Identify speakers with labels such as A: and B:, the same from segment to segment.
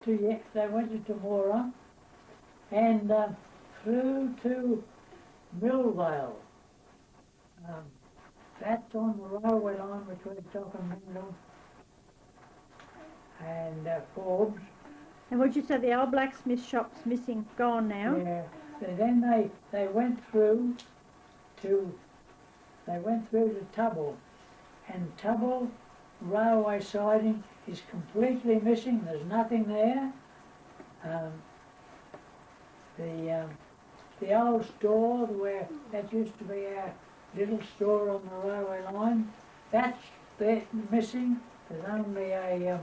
A: They went to Tamora and through to Millvale. That's on the railway line between Dockermindle and Forbes.
B: And would you say the old blacksmith shop's missing, gone now?
A: Yeah. So then they went through to Tubble, and Tubble railway siding is completely missing. There's nothing there. The old store where that used to be our little store on the railway line, that's there missing. There's only a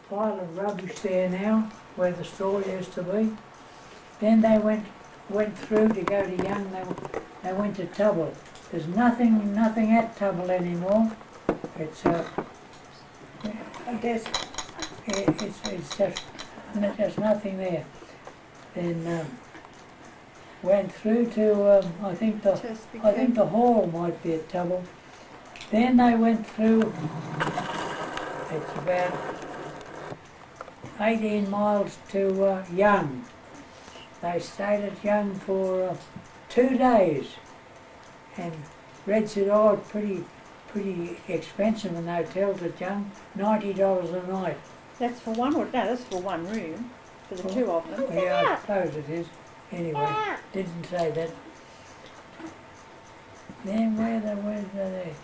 A: pile of rubbish there now where the store used to be. Then they went through to go to Young. They went to Tubble. There's nothing at Tubble anymore. It's it's just there's nothing there. Then went through to I think the hall might be at Tubble. Then they went through. It's about 18 miles to Young. They stayed at Young for 2 days, and Red said, "Oh, it's pretty expensive in hotels at Young, $90 a night."
B: That's for one, no, that's for one room, for the two of them.
A: Yeah, I suppose it is. Anyway, didn't say that. Then where are they?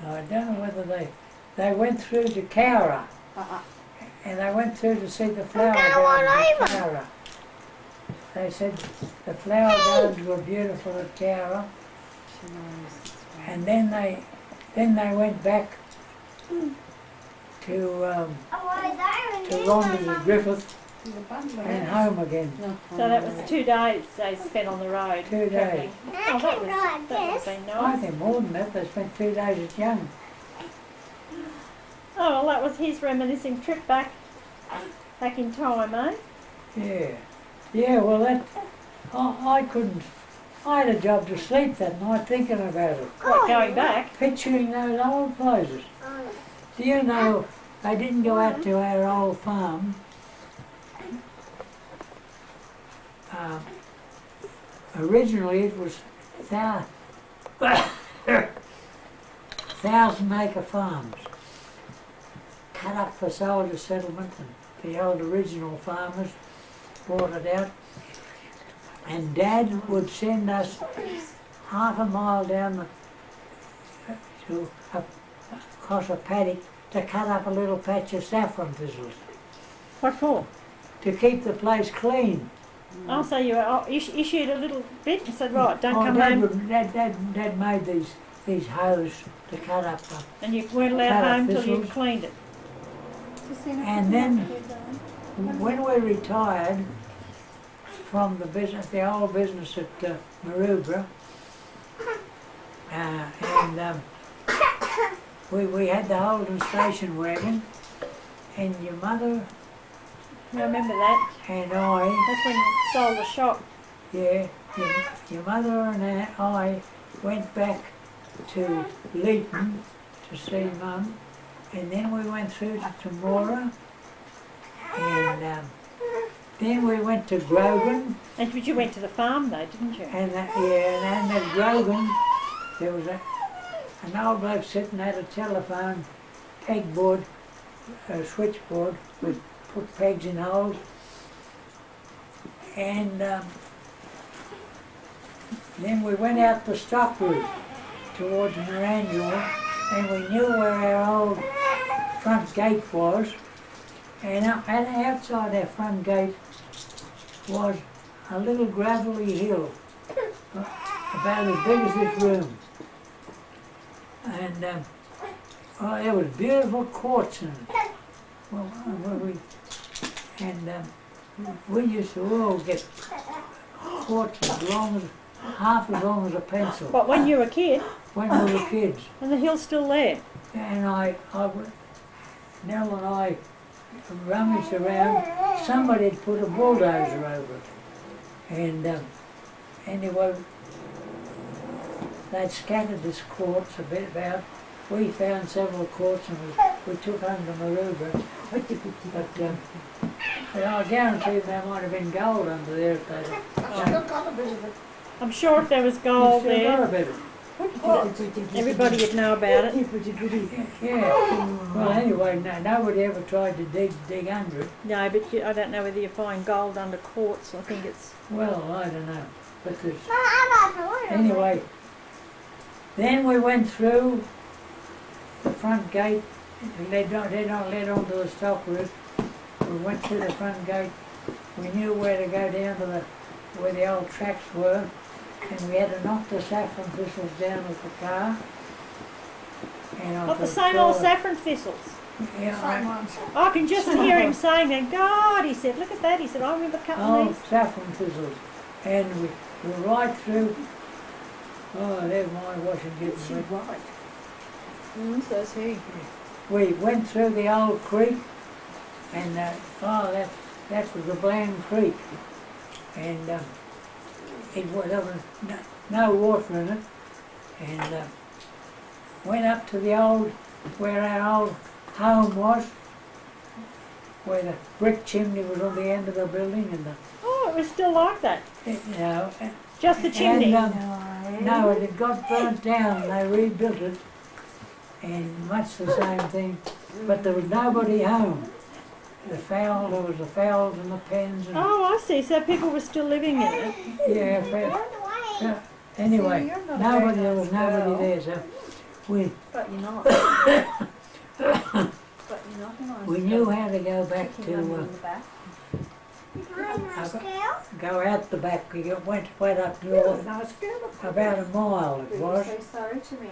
A: I don't know whether they went through to Cowra, and they went through to see the flower gardens at Cowra. They said the flower gardens were beautiful at Cowra, and then they went back to Rhonda and Griffith and home again.
B: So that was 2 days they spent on the road.
A: 2 days.
B: Oh, that would have been nice.
A: I think more than that. They spent 2 days at Young.
B: Oh, well, that was his reminiscing trip back in time, eh?
A: Yeah. Yeah, well, I couldn't. I had a job to sleep that night thinking about it.
B: What, going back?
A: Picturing those old places. Do you know, they didn't go out to our old farm. Originally it was 1,000-acre farms, cut up for soldier settlement, and the old original farmers brought it out. And Dad would send us half a mile down across a paddock to cut up a little patch of saffron thistles.
B: What for?
A: To keep the place clean.
B: Oh, so you issued a little bit and said, right, don't come
A: Dad
B: home.
A: Dad made these hoes to cut up.
B: And you weren't allowed home till you cleaned it.
A: And then when we retired from the business, the old business at Maroubra, and we had the Holden station wagon, and your mother
B: I remember that.
A: and I.
B: That's when you sold the shop.
A: Yeah, your mother and I went back to Leeton to see Mum, and then we went through to Tamora, and then we went to Grogan.
B: And you went to the farm though, didn't you?
A: And and at Grogan there was an old bloke sitting at a telephone pegboard, a switchboard with put pegs in holes, and then we went out the stock route towards Maranjor, and we knew where our old front gate was, and outside our front gate was a little gravelly hill, about as big as this room, and there was beautiful quartz in it. Well, we used to all get quartz half as long as a pencil.
B: What, when you were a kid?
A: When we were kids.
B: And the hill's still there?
A: And Nell and I rummaged around. Somebody had put a bulldozer over it. And anyway, they'd scattered this quartz a bit about, we found several quarts and we took home to Maruga. But I guarantee there might have been gold under there if they'd have.
B: I'm sure if there was gold
A: Still got a
B: there,
A: bit of it.
B: everybody would know about it.
A: Yeah. Well, anyway, nobody ever tried to dig under it.
B: No, but I don't know whether you find gold under quartz. I think it's...
A: Well, I don't know. But there's... Anyway, then we went through the front gate. They don't let onto the stock roof. We went through the front gate. We knew where to go down to where the old tracks were. And we had to knock the saffron thistles down with the car. And
B: Not the same old saffron thistles.
A: Yeah,
B: I can just hear him saying that. God, he said, look at that. He said, I remember cutting
A: old
B: these.
A: saffron thistles. And we were right through. Oh, there's my washing getting wet.
C: So's he.
A: We went through the old creek, and that was the Bland Creek, and there was no water in it, and went up to where our old home was, where the brick chimney was on the end of the building, and
B: Oh, it was still like that. Just the chimney.
A: And, no, it had got burnt down, and they rebuilt it, and much the same thing, but there was nobody home. There was the fowls and the pens. And
B: Oh, I see. So people were still living in it.
A: yeah, anyway, there was nobody there, so we
C: But you're not. But you're not a nice
A: we
C: girl.
A: knew how to go back
C: Kicking on
A: to
C: in the back.
A: go out the back. We went up north
C: Nice girl.
A: about a mile it
C: Will you
A: was
C: say sorry to me?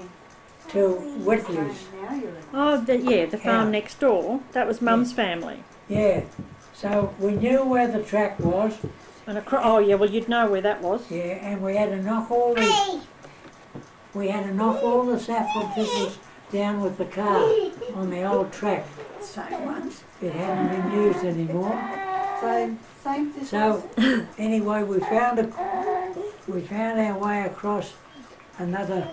A: to Whitley's.
C: Now you're in.
B: Oh, the farm
A: Yeah.
B: next door. That was Mum's family.
A: Yeah, so we knew where the track was.
B: And oh, yeah, well, you'd know where that was.
A: Yeah, and we had to knock all the saffron thistles down with the car on the old track.
C: Same ones.
A: It hadn't been used anymore.
C: Same thistles.
A: So anyway, we found our way across another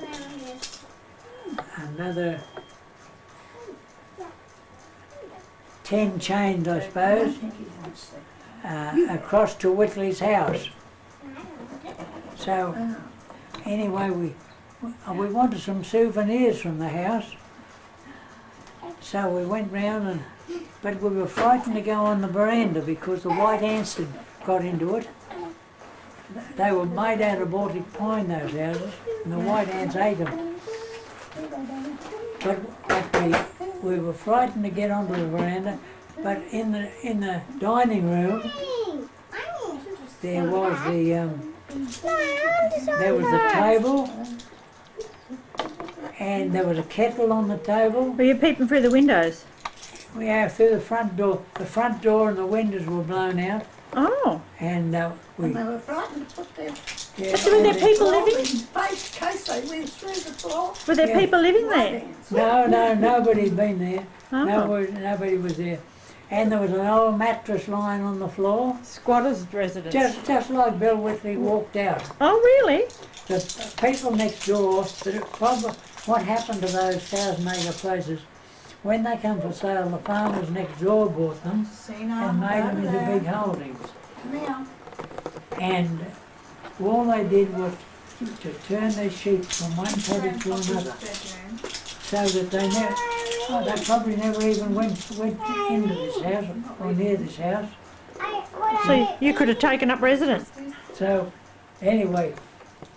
A: 10 chains, I suppose, across to Whitley's house. So anyway, we wanted some souvenirs from the house, so we went round, but we were frightened to go on the veranda because the white ants had got into it. They were made out of Baltic pine, those houses, and the white ants ate them. But we were frightened to get onto the veranda, but in the dining room there was the table, and there was a kettle on the table.
B: Were you peeping through the windows?
A: We have through the front door. The front door and the windows were blown out,
B: Oh.
A: and we.
C: And they were frightened to put their
A: Yeah,
B: But were there people
C: claw
B: living?
C: in face in case they went through the floor.
B: Were there
A: Yeah.
B: people living there?
C: Ants.
A: No, nobody had been there.
B: Oh.
A: Nobody was there. And there was an old mattress lying on the floor,
B: Squatters' residence.
A: just like Bill Whitley walked out.
B: Oh, really?
A: The people next door, what happened to those 1,000-acre places, when they come for sale, the farmers next door bought them
C: See now,
A: and made them into
C: there.
A: big holdings.
C: Now,
A: And all they did was to turn their sheep from one paddock to another, so that they probably never even went into this house or near this house.
B: So you could have taken up residence.
A: So anyway,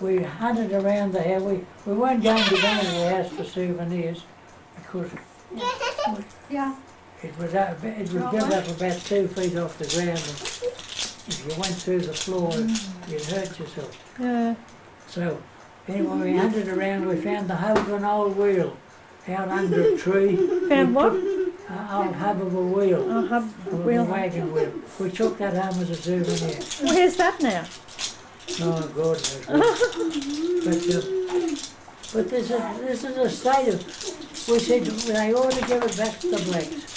A: we hunted around the house. We weren't going to go to the house for souvenirs because
C: yeah,
A: it was built up about 2 feet off the ground. And if you went through the floor, you'd hurt yourself.
B: Yeah.
A: So anyway, we hunted around. We found the hub of an old wheel out under a tree.
B: Found what?
A: An old hub of a wheel.
B: Oh, hub
A: A
B: wheel.
A: wagon wheel. We took that home as a souvenir.
B: Where's that now?
A: Oh God, but this is a state of. We said they ought to give it back to the blacks.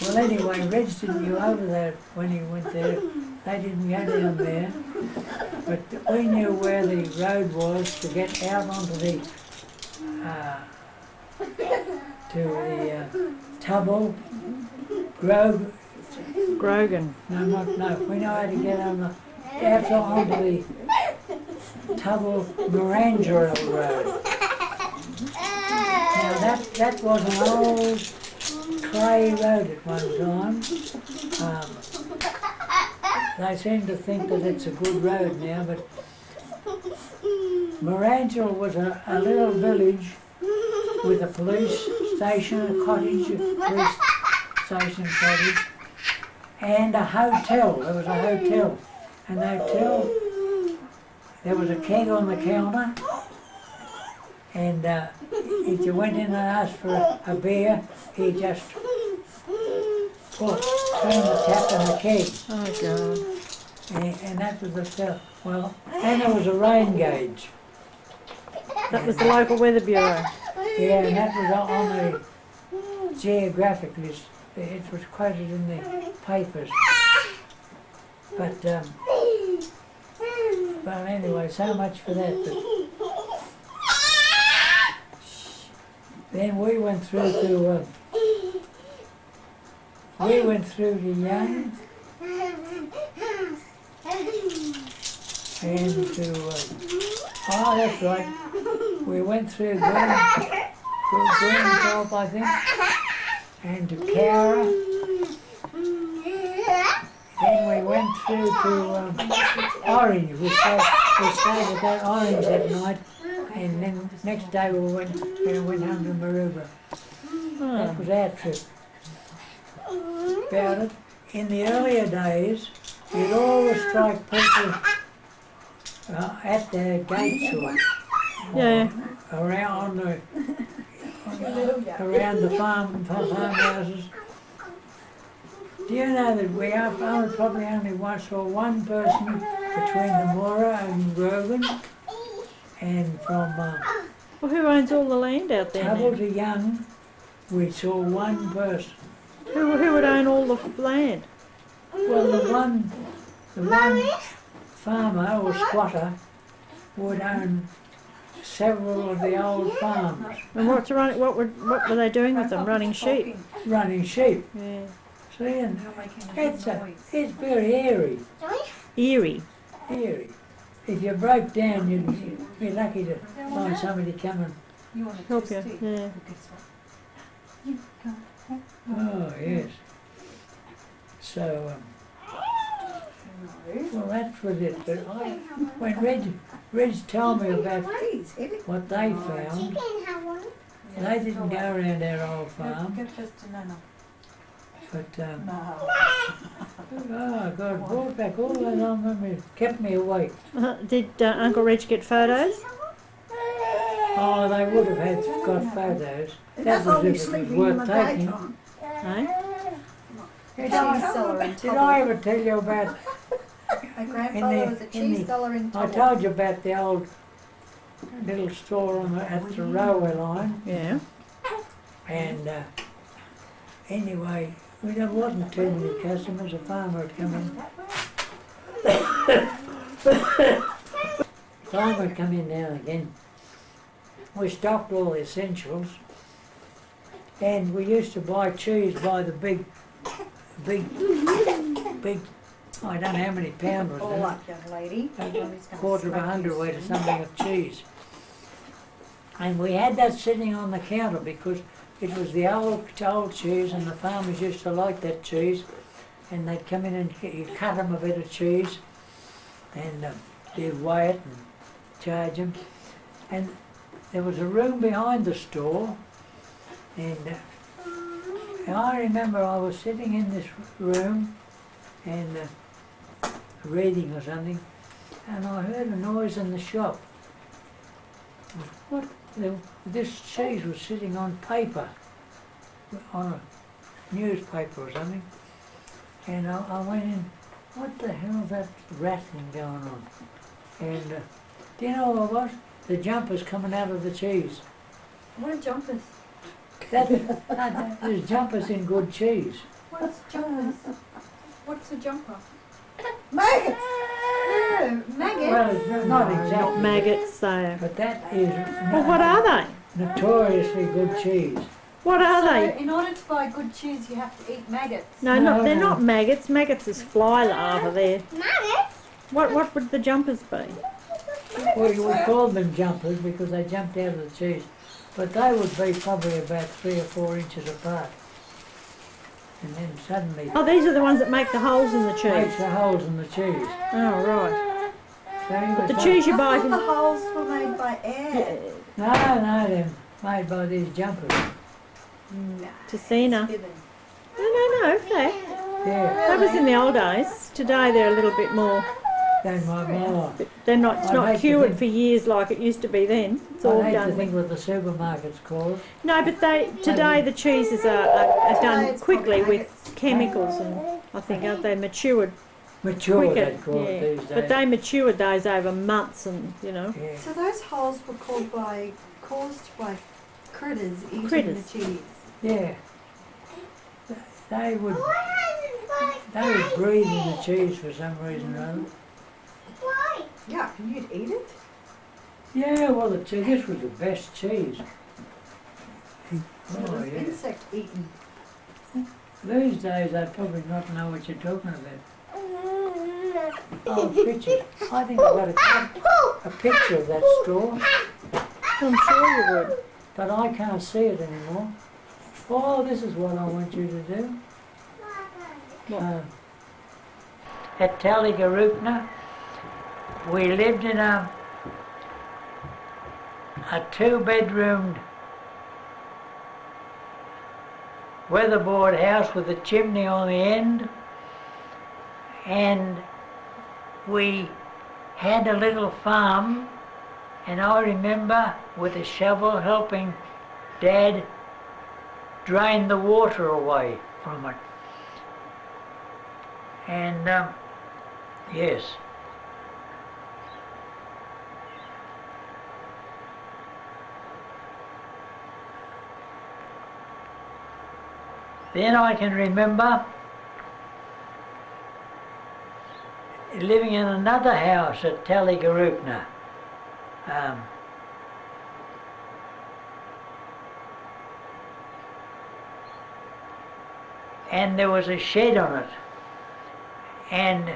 A: Well, anyway, Reg didn't go over there when he went there. They didn't go down there, but we knew where the road was to get out onto the to the Tubble,
B: Grogan.
A: no, we know how to get on the, out onto the Tubble Marangerel Road. Now that was an old clay road at one time. They seem to think that it's a good road now, but Marangerel was a little village with a police station, a cottage, a police station cottage, and a hotel. There was a hotel. And the hotel, there was a keg on the counter, and if you went in and asked for a beer, he just turned the tap on the keg.
B: Oh God.
A: And that was the stuff. Well, and there was a rain gauge.
B: That was the local weather bureau.
A: Yeah, and that was on the geographic list. It was quoted in the papers. But, well, anyway, so much for that. But then we went through to Young and to, oh, that's right, we went through Greenthorpe, I think, and to Cowra. Then we went through to Orange. We stayed at that Orange that night, and then next day we went home to Maroubra. That was our trip. About it. In the earlier days, you'd always strike people at their gates or
B: Yeah.
A: around the farmhouses. Do you know that we probably only once saw one person between the Mora and Grogan, and from
B: Well, who owns all the land out there
A: Tubble
B: now?
A: to Young, we saw one person.
B: Who would own all the land?
A: Well, the one farmer or squatter would own several of the old farms.
B: And what were they doing with them? Running sheep.
A: Running sheep.
B: Yeah.
A: See, and it's very airy.
B: Eerie.
A: If you broke down, you'd be lucky to find somebody coming.
B: Help you. Yeah.
A: Oh, yes. So, well, that was it. But when Reg told me about what they found, they didn't go around our old farm. But, oh God, brought back all those old memories, kept me awake.
B: Did Uncle Reg get photos?
A: Oh, they would have got photos. That was if it was worth taking.
B: No?
A: Did I ever tell you about,
C: My grandfather was a cheese seller in
A: I
C: Tubble.
A: told you about the old little store at the railway line,
B: Yeah.
A: and anyway, there wasn't too many customers. A farmer had come in now and again. We stocked all the essentials, and we used to buy cheese by the big, I don't know how many pound was
C: All
A: it,
C: up, young lady.
A: a quarter of a hundredweight or something of cheese. And we had that sitting on the counter because it was the old cheese, and the farmers used to like that cheese, and they'd come in and you cut them a bit of cheese, and they'd weigh it and charge them. And there was a room behind the store, and I remember I was sitting in this room and reading or something, and I heard a noise in the shop. What? This cheese was sitting on paper, on a newspaper or something, and I went in, what the hell's that rattling going on? And do you know what it was? The jumpers coming out of the cheese.
C: What are jumpers?
A: There's jumpers in good cheese.
C: What's jumpers? What's a jumper? Maggots! Maggots?
A: Well, it's not exactly.
B: Maggots, so.
A: But that is...
B: Well, what are they?
A: Notoriously good cheese.
B: What are
C: So
B: they?
C: in order to buy good cheese, you have to eat maggots.
B: No,
A: No,
B: they're
A: no.
B: not maggots. Maggots is fly larvae there.
D: Maggots?
B: What would the jumpers be?
A: We called them jumpers because they jumped out of the cheese. But they would be probably about 3 or 4 inches apart. And then suddenly
B: Oh, these are the ones that make the holes in the cheese.
A: makes the holes in the cheese.
B: Oh, right.
A: So he
B: But
A: was
B: the
A: like,
B: cheese you
C: I
B: buy
C: thought
B: can...
C: the holes were made by air.
A: No, they're made by these jumpers.
C: Nah,
B: Ticina.
C: it's
B: No, fair.
A: Yeah,
B: That was in the old days. Today they're a little bit more...
A: then my more.
B: They're not. It's
A: I'd
B: not
A: hate to
B: cured
A: think-
B: for years like it used to be then. It's all
A: I hate to
B: done.
A: think what the supermarket's called.
B: No, but today the cheeses are
C: Today
B: done
C: it's
B: quickly
C: probably
B: with chemicals, and I think aren't they matured
A: Mature,
B: quicker?
A: they call it these days.
B: But they matured those over months, and you know.
A: Yeah.
C: So those holes were caused by critters eating
B: Critters.
C: the cheese.
A: Yeah. They would breathe in the cheese for some reason or other.
D: Why?
C: Yeah, and you'd eat it?
A: Yeah, well, this was the best cheese.
C: So
A: Oh,
C: it was
A: yeah.
C: insect eaten.
A: These days, they'd probably not know what you're talking about. Oh, picture. I think I've got a picture of that straw,
B: I'm sure you would.
A: but I can't see it anymore. Oh, this is what I want you to do.
B: What?
A: At Tallygaroopna, we lived in a 2-bedroomed weatherboard house with a chimney on the end, and we had a little farm, and I remember with a shovel helping Dad drain the water away from it. And yes. Then I can remember living in another house at Tallygaroopna. And there was a shed on it. And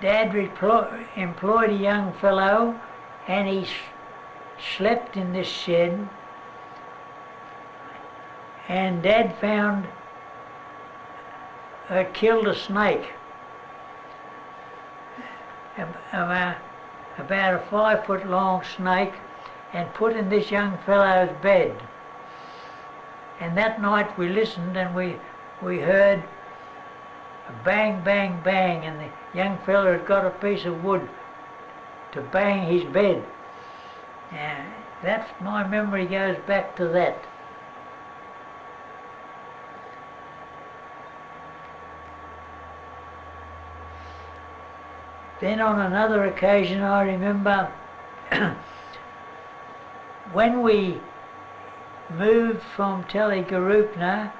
A: Dad employed a young fellow, and he slept in this shed. And Dad found killed a snake, about a 5-foot long snake, and put in this young fellow's bed. And that night we listened, and we heard a bang, bang, bang, and the young fellow had got a piece of wood to bang his bed. And my memory goes back to that. Then on another occasion I remember when we moved from Tallygaroopna,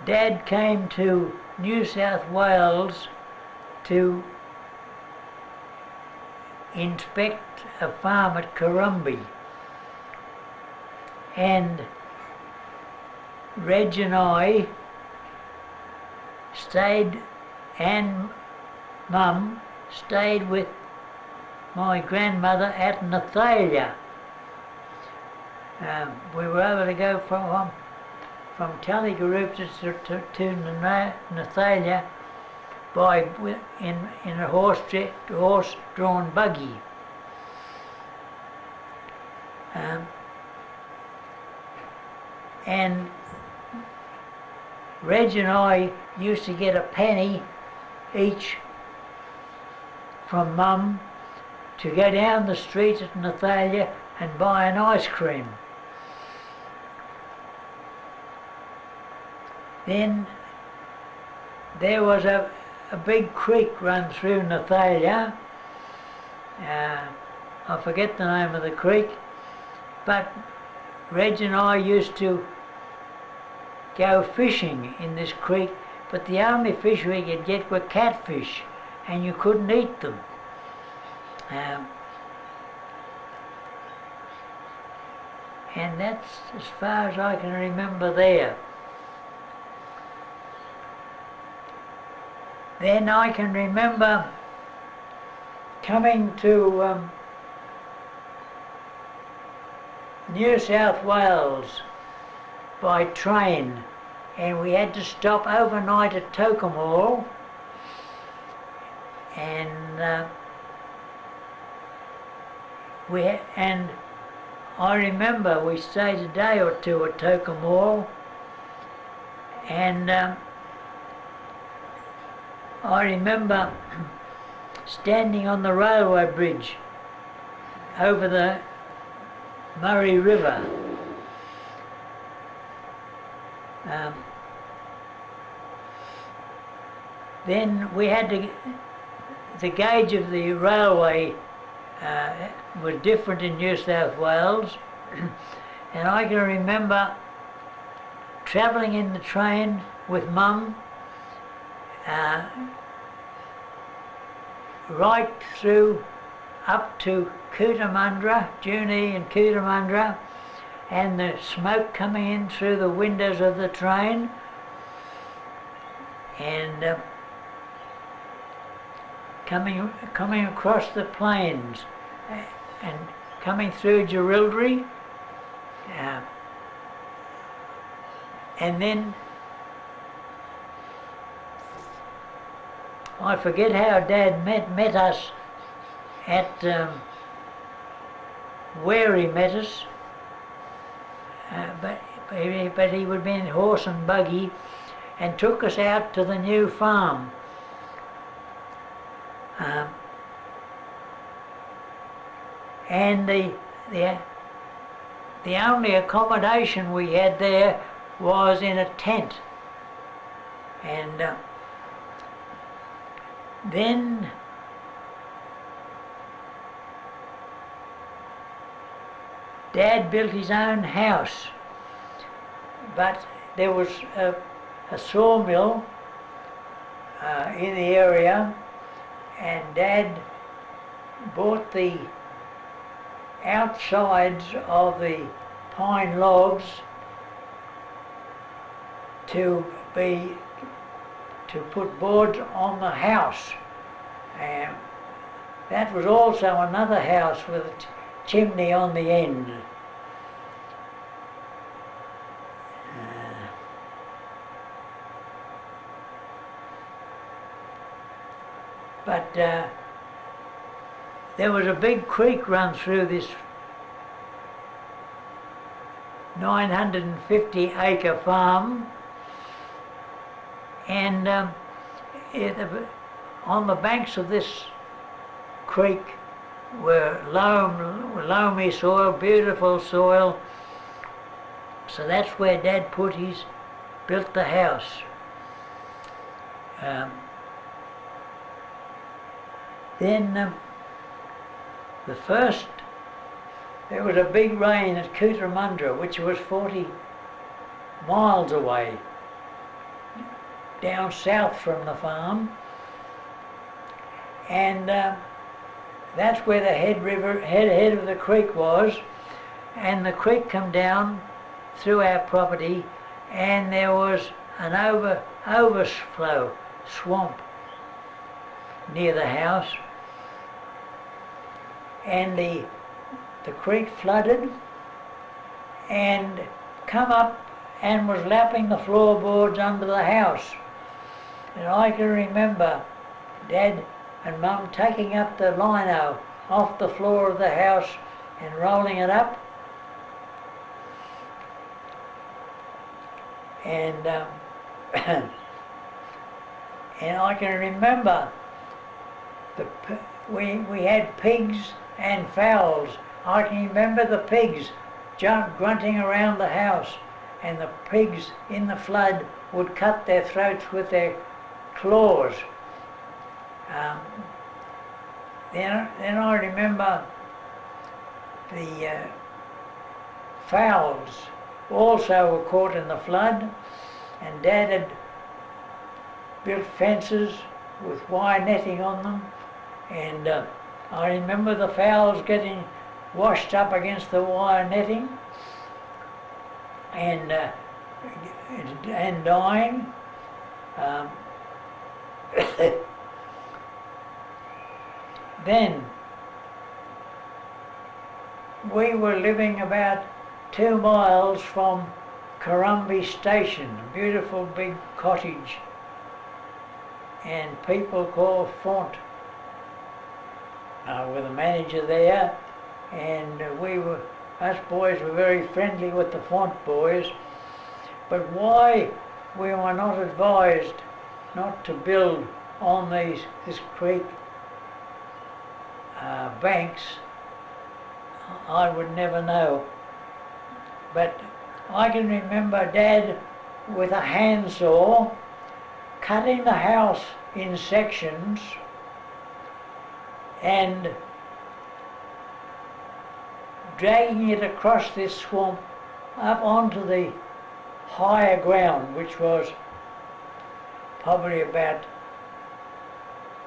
A: Dad came to New South Wales to inspect a farm at Corumby, and Reg and I stayed, and Mum stayed with my grandmother at Nathalia. We were able to go from Tallygaroopna to Nathalia in a horse-drawn buggy. And Reg and I used to get a penny each from Mum to go down the street at Nathalia and buy an ice cream. Then there was a big creek run through Nathalia. I forget the name of the creek, but Reg and I used to go fishing in this creek, but the only fish we could get were catfish, and you couldn't eat them. And that's as far as I can remember there. Then I can remember coming to New South Wales by train, and we had to stop overnight at Tokemall, and and I remember we stayed a day or two at Tokemall, and I remember standing on the railway bridge over the Murray River. Then we had to, the gauge of the railway was different in New South Wales, and I can remember travelling in the train with Mum right through up to Cootamundra, Junee and Cootamundra, and the smoke coming in through the windows of the train, and coming across the plains and coming through Jerilderie, and then I forget how Dad met us at where he met us, but he would be in horse and buggy and took us out to the new farm. And the only accommodation we had there was in a tent, and then Dad built his own house, but there was a sawmill in the area, and Dad bought the outsides of the pine logs to put boards on the house. And that was also another house with a chimney on the end. But there was a big creek run through this 950-acre farm, and on the banks of this creek were loamy soil, beautiful soil. So that's where Dad built the house. Then there was a big rain at Cootamundra, which was 40 miles away, down south from the farm, and that's where the head of the creek was, and the creek come down through our property, and there was an overflow swamp near the house, and the creek flooded and come up and was lapping the floorboards under the house. And I can remember Dad and Mum taking up the lino off the floor of the house and rolling it up, and and I can remember we had pigs and fowls. I can remember the pigs grunting around the house, and the pigs in the flood would cut their throats with their claws. Then I remember the fowls also were caught in the flood, and Dad had built fences with wire netting on them, and I remember the fowls getting washed up against the wire netting, and dying. Um, then we were living about 2 miles from Currumbie Station, a beautiful big cottage, and people called Font were the manager there, and us boys were very friendly with the Font boys, but why we were not advised not to build on this creek banks, I would never know. But I can remember Dad with a handsaw cutting the house in sections and dragging it across this swamp up onto the higher ground, which was probably about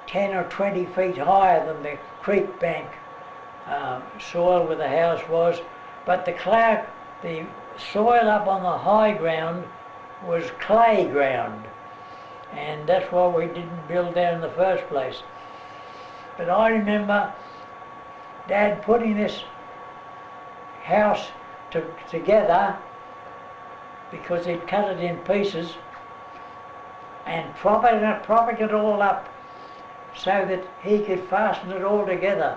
A: 10 or 20 feet higher than the creek bank soil where the house was. But the soil up on the high ground was clay ground, and that's why we didn't build there in the first place. But I remember Dad putting this house together, because he'd cut it in pieces, and propping it all up so that he could fasten it all together.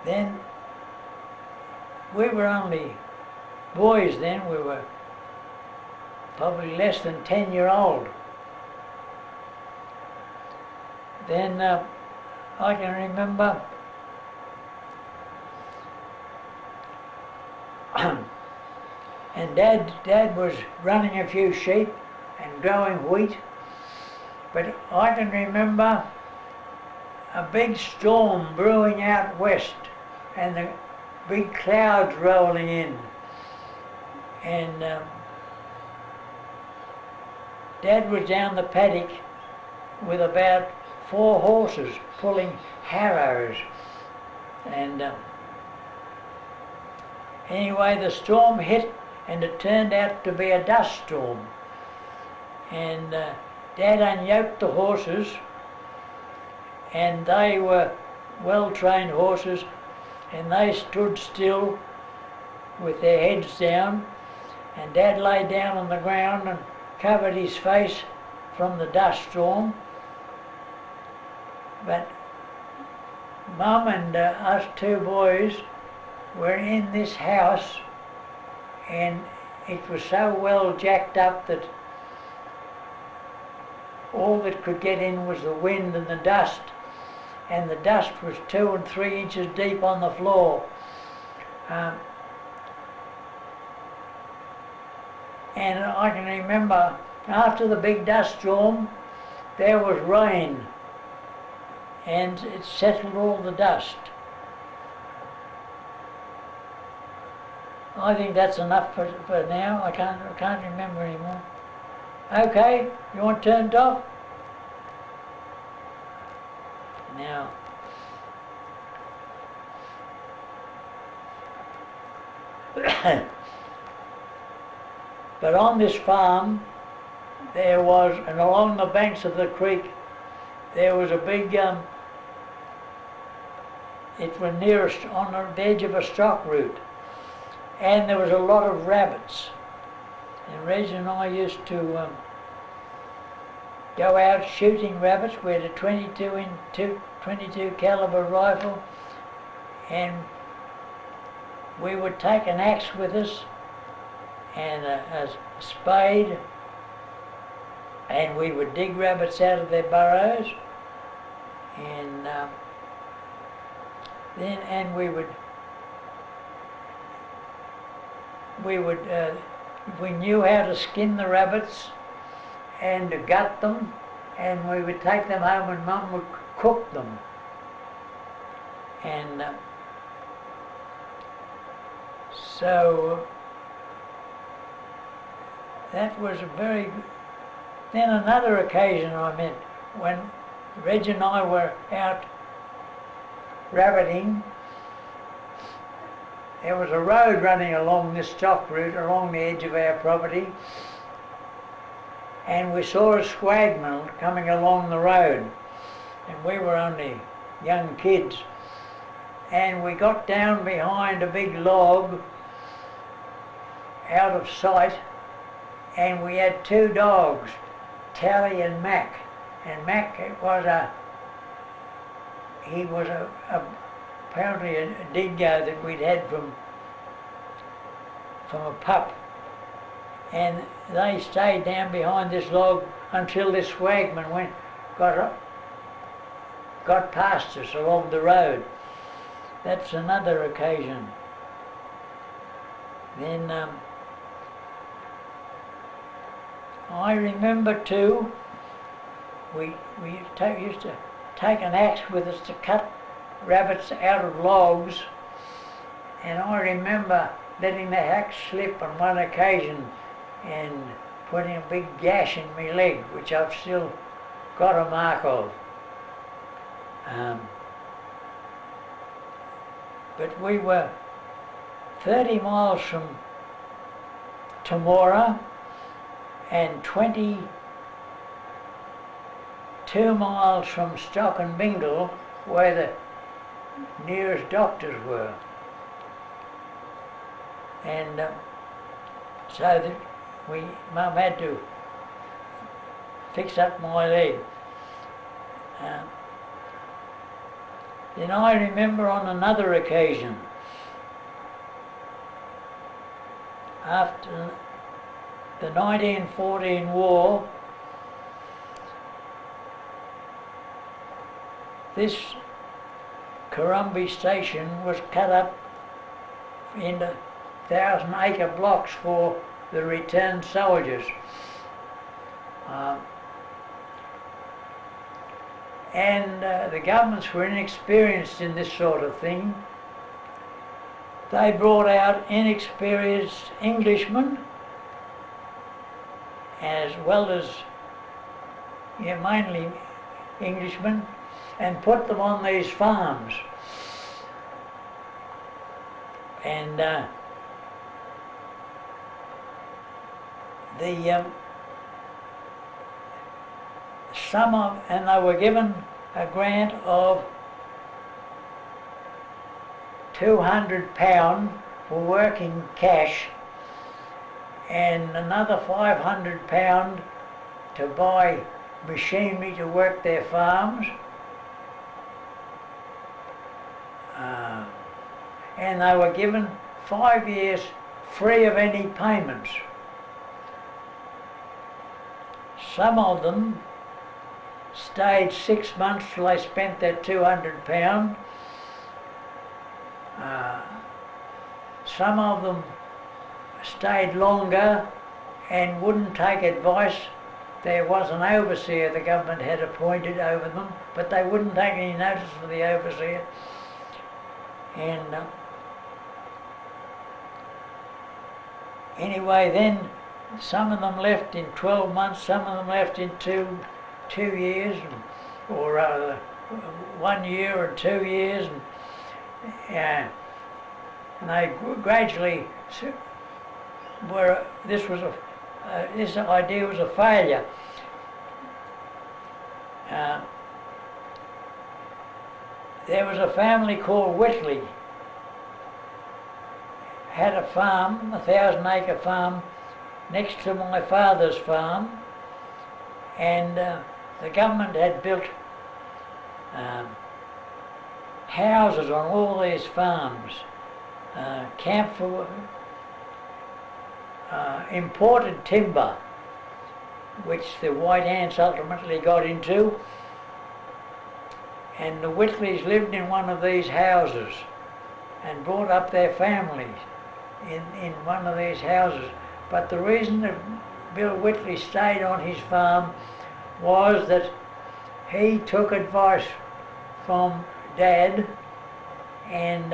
A: Then we were only boys then, we were probably less than 10-year-old. Then I can remember and Dad was running a few sheep and growing wheat, but I can remember a big storm brewing out west and the big clouds rolling in, and Dad was down the paddock with about 4 horses pulling harrows, and anyway the storm hit and it turned out to be a dust storm, and Dad unyoked the horses, and they were well-trained horses, and they stood still with their heads down, and Dad lay down on the ground and covered his face from the dust storm. But Mum and us 2 boys were in this house, and it was so well jacked up that all that could get in was the wind and the dust, and the dust was 2 and 3 inches deep on the floor. And I can remember after the big dust storm there was rain, and it settled all the dust. I think that's enough for now. I can't remember anymore. Okay, you want turned off? Now, but on this farm there was, and along the banks of the creek, there was a big, it was nearest on the edge of a stock route, and there was a lot of rabbits. And Reg and I used to go out shooting rabbits. We had a 22 caliber rifle, and we would take an axe with us and a spade, and we would dig rabbits out of their burrows, and we knew how to skin the rabbits and to gut them, and we would take them home and Mum would cook them. And so that was a very... Then another occasion I met, when Reg and I were out rabbiting, there was a road running along this stock route, along the edge of our property, and we saw a swagman coming along the road, and we were only young kids, and we got down behind a big log out of sight, and we had two dogs, Tally and Mac. And Mac he was apparently a dingo that we'd had from a pup. And they stayed down behind this log until this swagman got past us along the road. That's another occasion. Then I remember too, we used to take an axe with us to cut rabbits out of logs, and I remember letting the axe slip on one occasion and putting a big gash in my leg, which I've still got a mark of. But we were 30 miles from Temora and 22 miles from Stock and Bingle, where the nearest doctors were. And so that Mum had to fix up my leg. Then I remember on another occasion, after the 1914 war, this Currumbie station was cut up into 1,000-acre blocks for the returned soldiers. And the governments were inexperienced in this sort of thing. They brought out inexperienced Englishmen, as well as mainly Englishmen, and put them on these farms. And and they were given a grant of £200 for working cash, and another £500 to buy machinery to work their farms. And they were given 5 years free of any payments. Some of them stayed 6 months till they spent their £200. Some of them stayed longer and wouldn't take advice. There was an overseer the government had appointed over them, but they wouldn't take any notice of the overseer. And anyway, then some of them left in 12 months, some of them left in two years, or 1 year or 2 years, and they gradually were. This idea was a failure. There was a family called Whitley, had a farm, a 1,000-acre farm, next to my father's farm, and the government had built houses on all these farms, camp for imported timber, which the white ants ultimately got into, and the Whitleys lived in one of these houses and brought up their families in one of these houses. But the reason that Bill Whitley stayed on his farm was that he took advice from Dad, and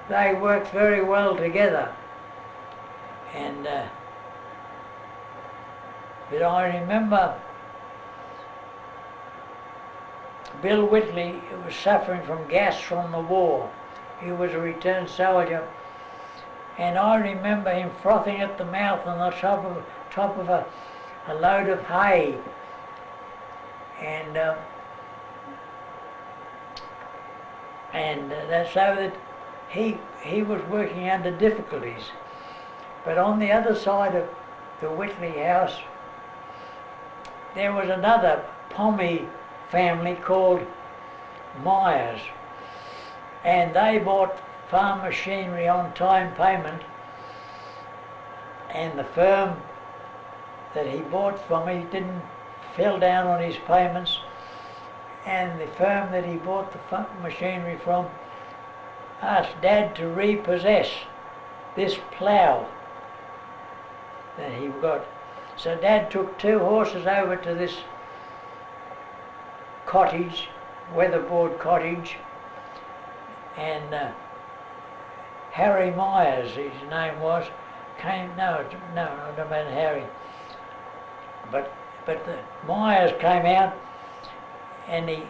A: they worked very well together. And but I remember Bill Whitley was suffering from gas from the war. He was a returned soldier, And I remember him frothing at the mouth on the top of a load of hay. And that's so that he was working under difficulties. But on the other side of the Whitley house, there was another Pommy family called Myers, and they bought farm machinery on time payment, and the firm that he bought from me fell down on his payments, and the firm that he bought the machinery from asked Dad to repossess this plough that he got. So Dad took 2 horses over to this cottage, weatherboard cottage, and Harry Myers, his name was, came. No, I don't mean Harry. But the Myers came out, and he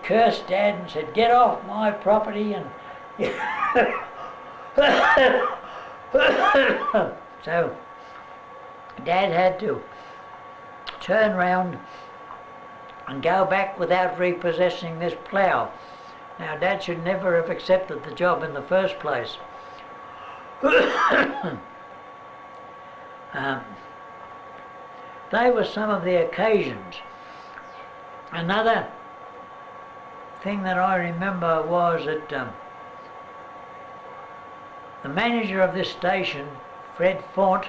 A: cursed Dad and said, "Get off my property," and so Dad had to turn round and go back without repossessing this plough. Now Dad should never have accepted the job in the first place. They were some of the occasions. Another thing that I remember was that the manager of this station, Fred Faunt,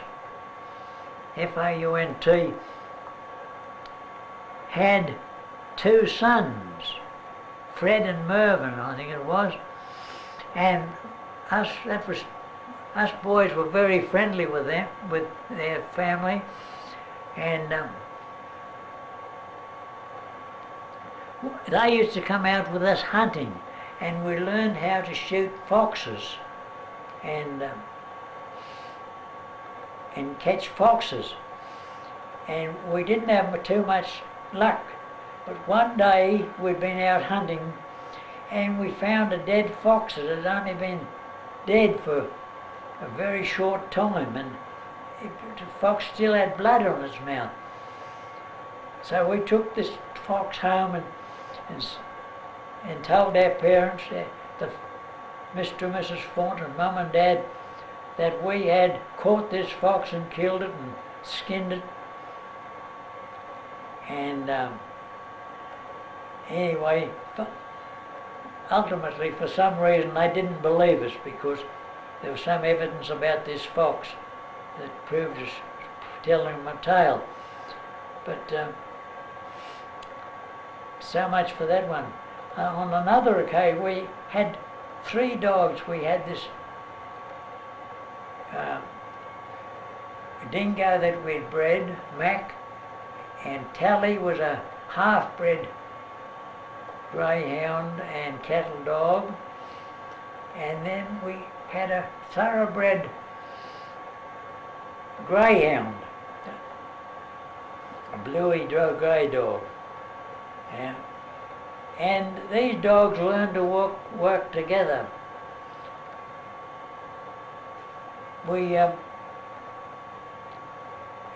A: F-A-U-N-T, had 2 sons, Fred and Mervyn, I think it was, and us boys were very friendly with them, with their family, and they used to come out with us hunting, and we learned how to shoot foxes and catch foxes, and we didn't have too much luck. But one day we'd been out hunting, and we found a dead fox that had only been dead for a very short time, and the fox still had blood on its mouth. So we took this fox home and told our parents, Mr. and Mrs. Faunt and Mum and Dad, that we had caught this fox and killed it and skinned it. And anyway, ultimately, for some reason, they didn't believe us because there was some evidence about this fox that proved us telling them a tale. But so much for that one. On another occasion, we had 3 dogs. We had this dingo that we'd bred, Mac, and Tally was a half-bred greyhound and cattle dog, and then we had a thoroughbred greyhound, a bluey grey dog. Yeah. And these dogs learned to work together.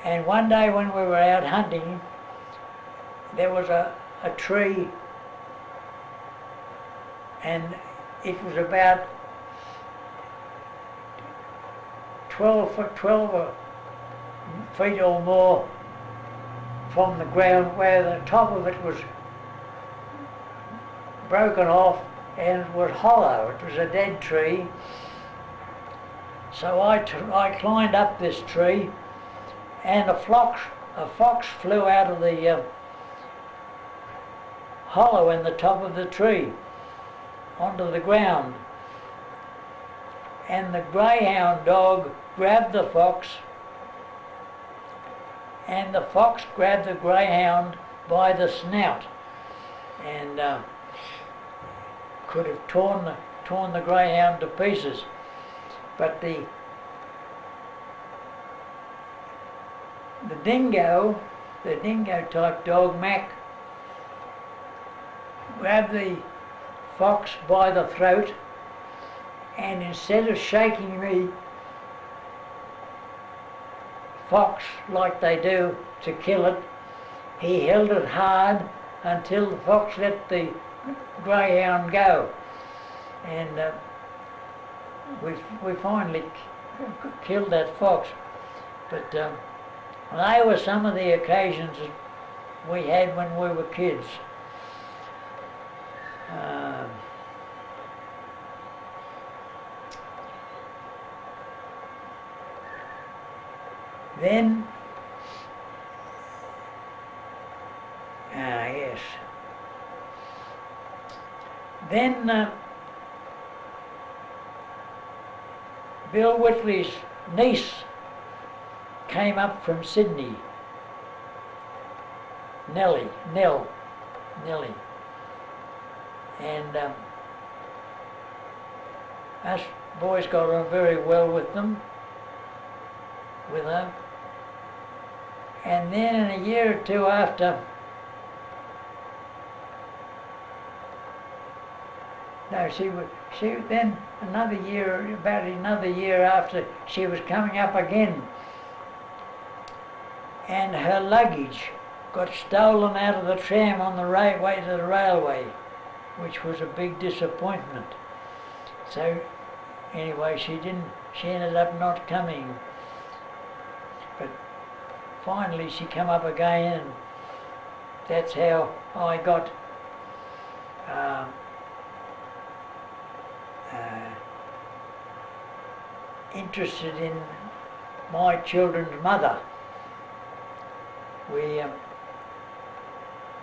A: And one day when we were out hunting, there was a tree, and it was about 12 feet or more from the ground, where the top of it was broken off and it was hollow. It was a dead tree. So I climbed up this tree, and a fox flew out of the hollow in the top of the tree onto the ground. And the greyhound dog grabbed the fox, and the fox grabbed the greyhound by the snout and could have torn the greyhound to pieces. But the dingo type dog, Mac, grabbed the fox by the throat and instead of shaking the fox like they do to kill it, he held it hard until the fox let the greyhound go. And we finally killed that fox. But they were some of the occasions that we had when we were kids. Then, yes. Then Bill Whitley's niece came up from Sydney. Nellie. And us boys got on very well with her. And then in a year or two after, then another year, about another year after, she was coming up again, and her luggage got stolen out of the tram on the way to the railway, which was a big disappointment. So anyway, she ended up not coming. But finally she came up again, and that's how I got interested in my children's mother. We,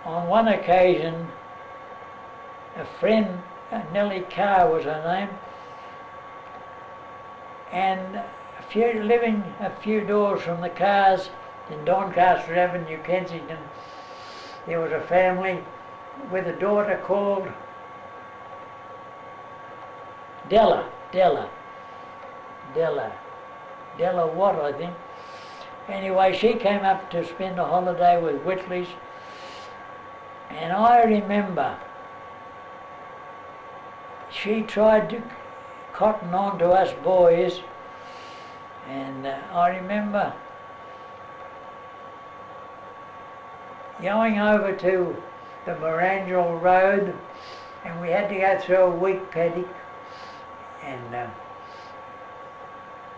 A: on one occasion, a friend, Nellie Carr was her name, and living a few doors from the Carrs in Doncaster Avenue, Kensington, there was a family with a daughter called Della Watt, I think. Anyway, she came up to spend a holiday with Whitleys, and I remember she tried to cotton on to us boys, and I remember going over to the Morangel Road, and we had to go through a wheat paddock, and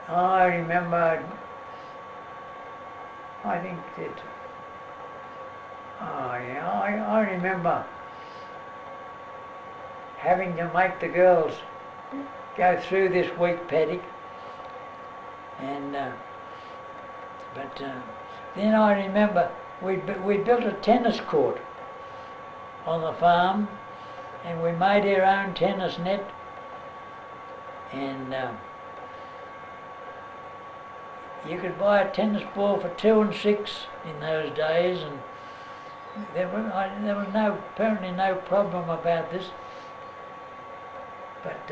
A: I remember, I think that, I remember having to make the girls go through this wheat paddock, and but then I remember we built a tennis court on the farm, and we made our own tennis net, and you could buy a tennis ball for 2 and 6 in those days, and there was apparently no problem about this. But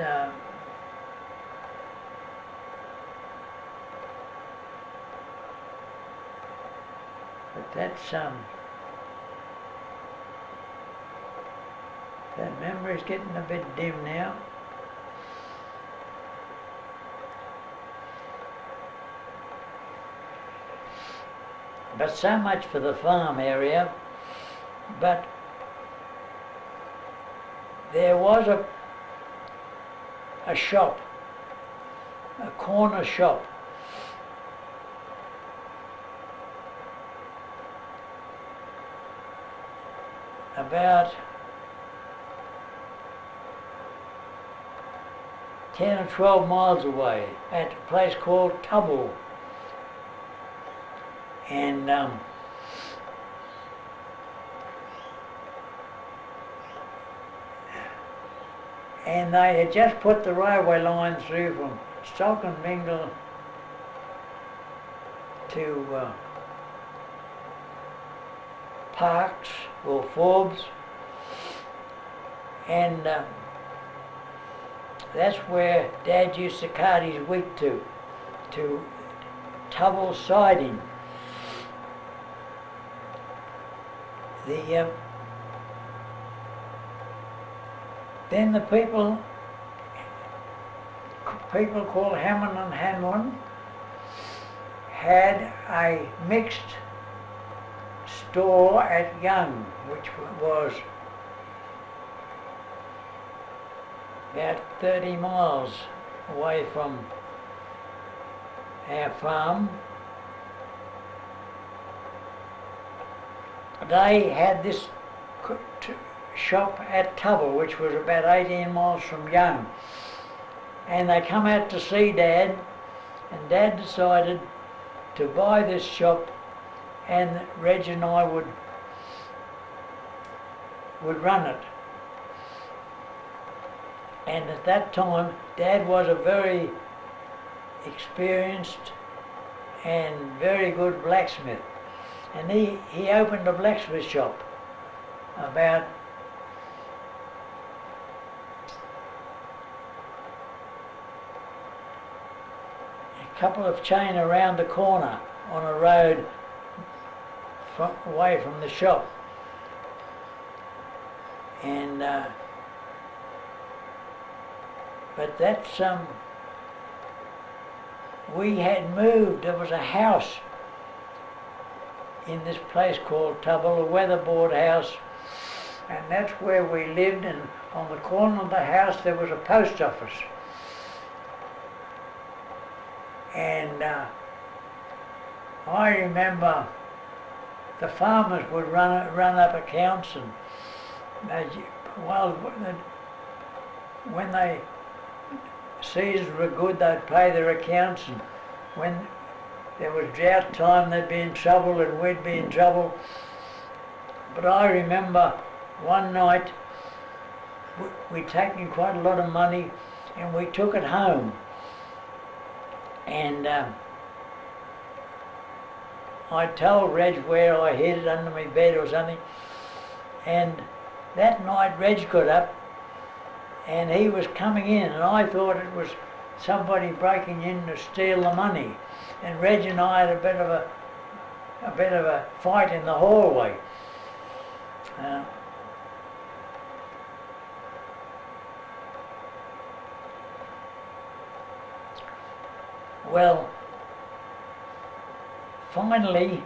A: that's that memory's getting a bit dim now. But so much for the farm area. But there was a shop, a corner shop, about 10 or 12 miles away at a place called Tubble. And they had just put the railway line through from Stockenmingle to Parks or Forbes, and that's where Dad used to cart his wheat to Tubble siding. Then the people people called Helen and Helen had a mixed store at Young, which was about 30 miles away from our farm. They had this shop at Tubble, which was about 18 miles from Young. And they come out to see Dad, and Dad decided to buy this shop, and Reg and I would run it. And at that time, Dad was a very experienced and very good blacksmith. And he opened a blacksmith shop about a couple of chain around the corner on a road away from the shop. And but that's we had moved. There was a house in this place called Tubble, a weatherboard house, and that's where we lived. And on the corner of the house there was a post office, and I remember the farmers would run up accounts, and when they seasons were good, they'd pay their accounts, and when there was drought time, they'd be in trouble and we'd be in trouble. But I remember one night we'd taken quite a lot of money and we took it home. And I told Reg where I hid it, under my bed or something. And that night Reg got up and he was coming in, and I thought it was somebody breaking in to steal the money. And Reg and I had a bit of a fight in the hallway. Well, finally,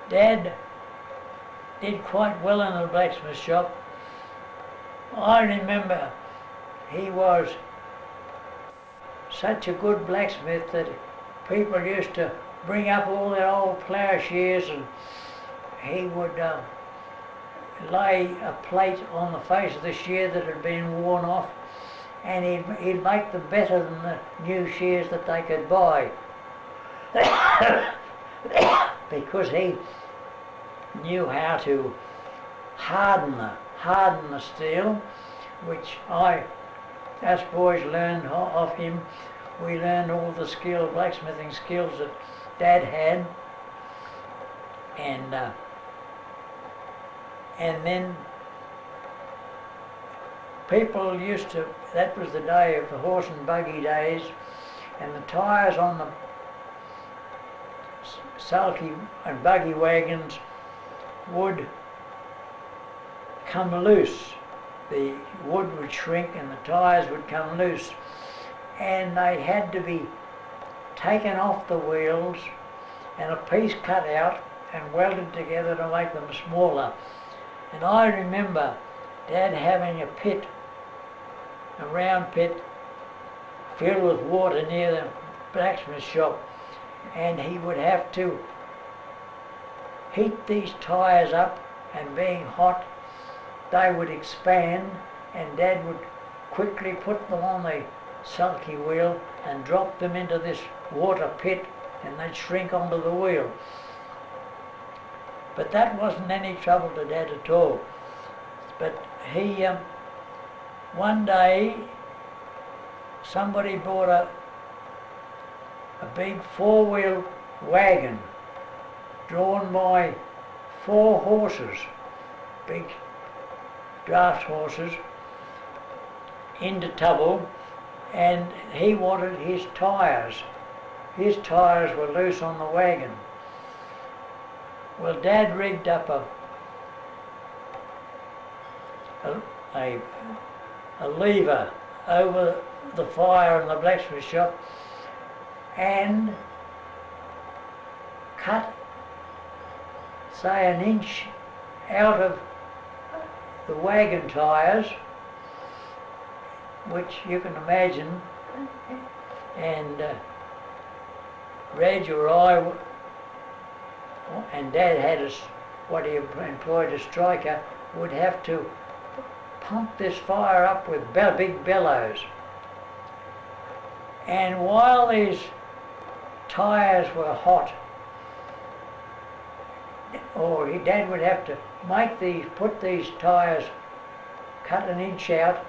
A: Dad did quite well in the blacksmith shop. I remember he was such a good blacksmith that people used to bring up all their old ploughshares, and he would lay a plate on the face of the shear that had been worn off, and he'd make them better than the new shears that they could buy. Because he knew how to harden the steel, which us boys learned off him. We learned all the blacksmithing skills that Dad had, and then people used to, that was the day of the horse and buggy days, and the tyres on the sulky and buggy wagons would come loose. The wood would shrink and the tyres would come loose, and they had to be taken off the wheels and a piece cut out and welded together to make them smaller. And I remember Dad having a pit, a round pit filled with water near the blacksmith shop, and he would have to heat these tyres up, and being hot they would expand, and Dad would quickly put them on the sulky wheel and drop them into this water pit, and they'd shrink onto the wheel. But that wasn't any trouble to Dad at all. But he, one day, somebody bought a big four-wheel wagon drawn by 4 horses, big draft horses, into Tubble, and he wanted his tyres. His tyres were loose on the wagon. Well, Dad rigged up a lever over the fire in the blacksmith shop and cut, say, an inch out of the wagon tyres, which you can imagine, and Reg or I, and Dad had what he employed a striker, would have to pump this fire up with big bellows. And while these tyres were hot, or Dad would have to put these tyres, cut an inch out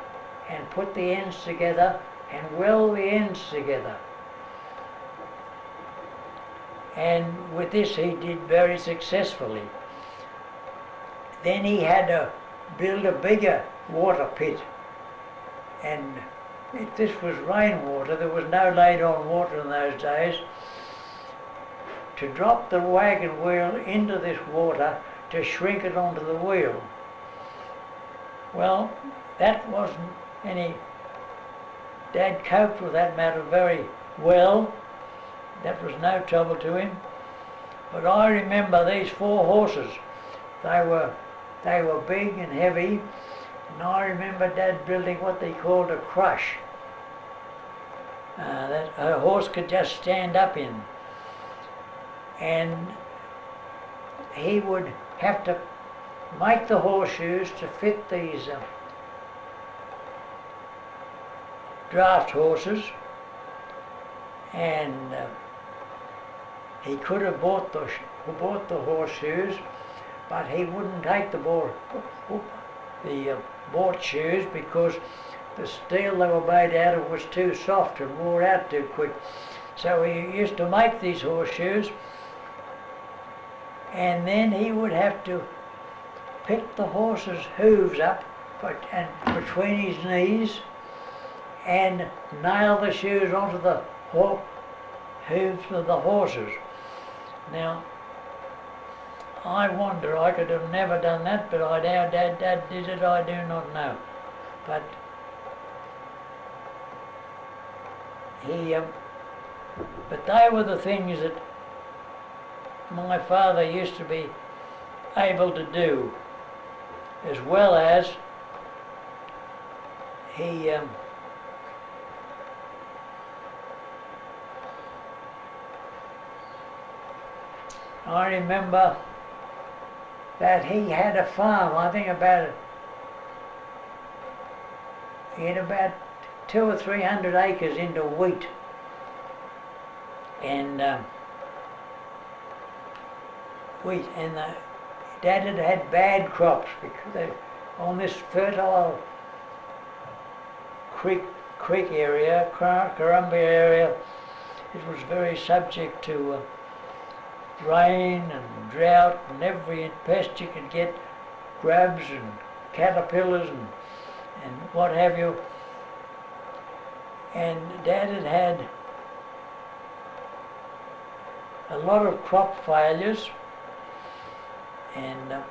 A: and put the ends together and weld the ends together. And with this he did very successfully. Then he had to build a bigger water pit, and if this was rainwater, there was no laid-on water in those days. To drop the wagon wheel into this water to shrink it onto the wheel. Well, that wasn't any... Dad coped with that matter very well. That was no trouble to him. But I remember these 4 horses. They were big and heavy, and I remember Dad building what they called a crush that a horse could just stand up in. And he would have to make the horseshoes to fit these draft horses, and he could have bought the horseshoes, but he wouldn't take the bought shoes because the steel they were made out of was too soft and wore out too quick. So he used to make these horseshoes, and then he would have to pick the horse's hooves up and between his knees and nail the shoes onto the hooves of the horses. Now, I wonder, I could have never done that, but how Dad did it, I do not know. But but they were the things that my father used to be able to do, as well as he I remember that he had a farm, I think he had about 200 or 300 acres into wheat. And Dad had bad crops because on this fertile creek area, Currumbia area, it was very subject to rain and drought and every pest you could get, grubs and caterpillars and what have you. And Dad had a lot of crop failures, and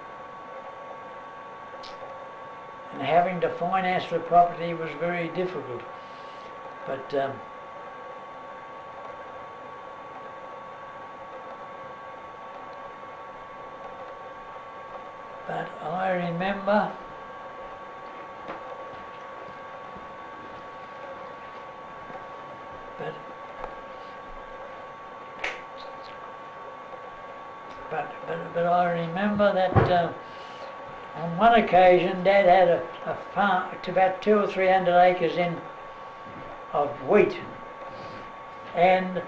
A: having to finance the property was very difficult. But I remember but I remember that on one occasion Dad had a farm, about 200 or 300 acres of wheat, and